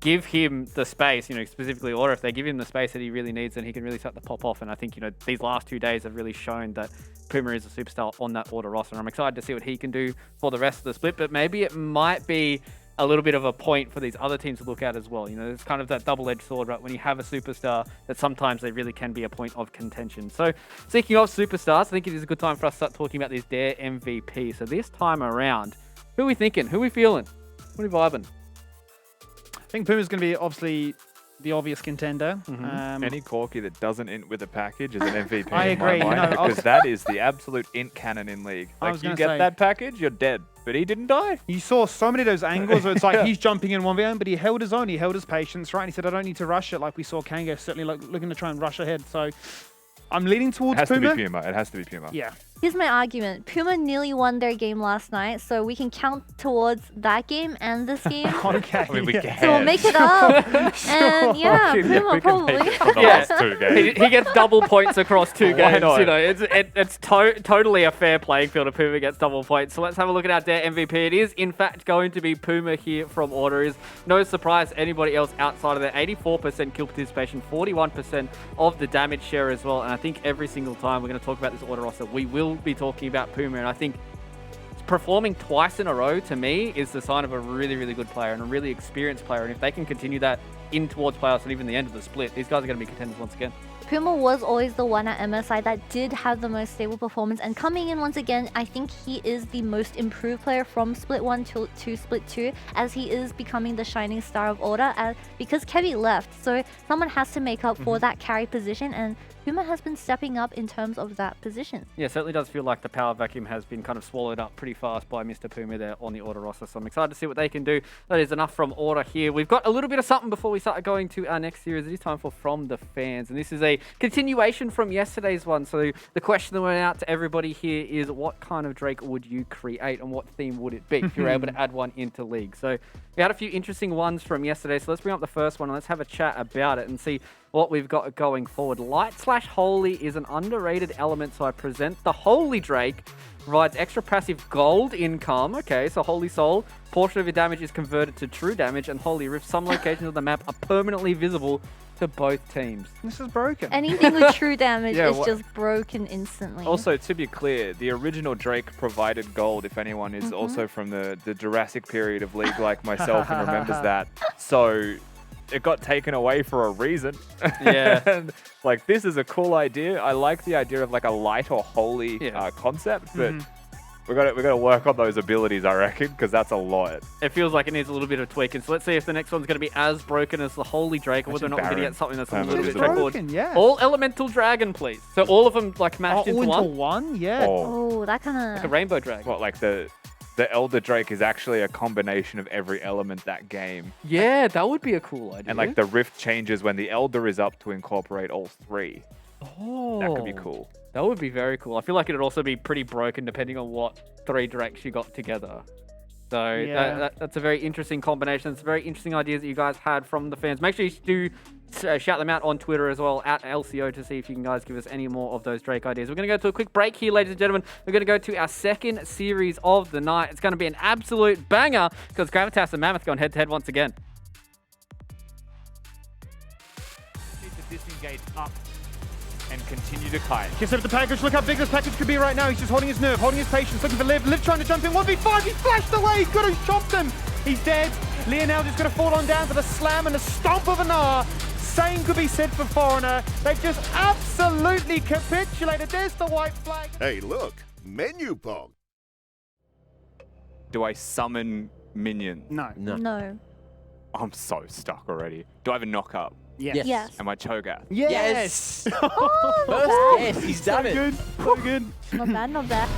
give him the space, you know, specifically, or if they give him the space that he really needs, then he can really start to pop off. And I think, you know, these last 2 days have really shown that Puma is a superstar on that order roster. And I'm excited to see what he can do for the rest of the split, but maybe it might be a little bit of a point for these other teams to look at as well. You know, it's kind of that double-edged sword, right? When you have a superstar, that sometimes they really can be a point of contention. So, speaking of superstars, I think it is a good time for us to start talking about this Dare MVP. So this time around, who are we thinking? Who are we feeling? What are we vibing? I think Puma's going to be obviously the obvious contender. Any Corki that doesn't int with a package is an MVP. I agree. In my mind, No, because that is the absolute int cannon in League. I Like, was you gonna get say- that package, you're dead. But he didn't die. You saw so many of those angles where it's like he's jumping in 1v1, but he held his own. He held his patience, right? And he said, I don't need to rush it. Like we saw Kanga certainly looking to try and rush ahead. So I'm leaning It towards has Puma. to be Puma. It has to be Puma. Yeah. Here's my argument. Puma nearly won their game last night, so we can count towards that game and this game. Okay. I mean, we yeah. can. So we'll make it up. And yeah, Yeah, Puma we can make probably. it from the Yeah. last 2 games. He gets double points across 2 Why games. not? You know, it's totally a fair playing field if Puma gets double points. So let's have a look at our Dare MVP. It is, in fact, going to be Puma here from Order. Is no surprise to anybody else outside of that. 84% kill participation, 41% of the damage share as well. And I think every single time we're going to talk about this Order roster, we will be talking about Puma. And I think performing twice in a row, to me, is the sign of a really, really good player and a really experienced player. And if they can continue that in towards playoffs and even the end of the split, these guys are going to be contenders once again. Puma was always the one at MSI that did have the most stable performance, and coming in once again, I think he is the most improved player from Split 1 to Split 2, as he is becoming the shining star of Order, because Kevy left, so someone has to make up for that carry position, and Puma has been stepping up in terms of that position. Yeah, it certainly does feel like the power vacuum has been kind of swallowed up pretty fast by Mr. Puma there on the Order roster. So I'm excited to see what they can do. That is enough from Order here. We've got a little bit of something before we start going to our next series. It is time for From the Fans. And this is a continuation from yesterday's one. So the question that went out to everybody here is, what kind of Drake would you create and what theme would it be if you were able to add one into League? So we had a few interesting ones from yesterday. So let's bring up the first one and let's have a chat about it and see what we've got going forward. Light/Holy is an underrated element, so I present the Holy Drake. Provides extra passive gold income. Okay, so Holy Soul, portion of your damage is converted to true damage, and Holy Rift, some locations of the map are permanently visible to both teams. This is broken. Anything with true damage Yeah, is just broken instantly. Also, to be clear, the original Drake provided gold, if anyone is also from the Jurassic period of League like myself and remembers that. So it got taken away for a reason. Yeah. And, like, this is a cool idea. I like the idea of like a light or holy Yeah. concept, but we got to work on those abilities, I reckon, because that's a lot. It feels like it needs a little bit of tweaking. So let's see if the next one's going to be as broken as the Holy Drake, or whether or not we're going to Baron. get something that's a Permanent little bit visible. straightforward. Broken, yeah. All Elemental Dragon, please. So all of them like mashed all into into one. one? Yeah. Oh, Oh, that kind Like a of... Rainbow Dragon. what, like the Elder Drake is actually a combination of every element that game. Yeah, that would be a cool idea. And like the rift changes when the Elder is up to incorporate all 3. oh, That could be cool. That would be very cool. I feel like it'd also be pretty broken depending on what 3 Drakes you got together. So Yeah. that's a very interesting combination. It's very interesting ideas that you guys had from the fans. Make sure you do shout them out on Twitter as well, at LCO, to see if you can guys give us any more of those Drake ideas. We're going to go to a quick break here, ladies and gentlemen. We're going to go to our second series of the night. It's going to be an absolute banger because Gravitas and Mammoth going head-to-head once again. Need to disengage up and continue to kite. Just up the package. Look how big this package could be right now. He's just holding his nerve, holding his patience, looking for Liv. Liv trying to jump in. 1v5. He flashed away. Goodo chopped him. He's dead. Lionel just going to fall on down for the slam and the stomp of Gnar. Same could be said for Foreigner. They've just absolutely capitulated. There's the white flag. Hey, look, menu pog. Do I summon minions? No. No. I'm so stuck already. Do I have a knock up? Yes. Yes. Am I Cho'Gath? Yes. Oh, not First bad. guess, he's done it. Good. So good. Not bad, not bad.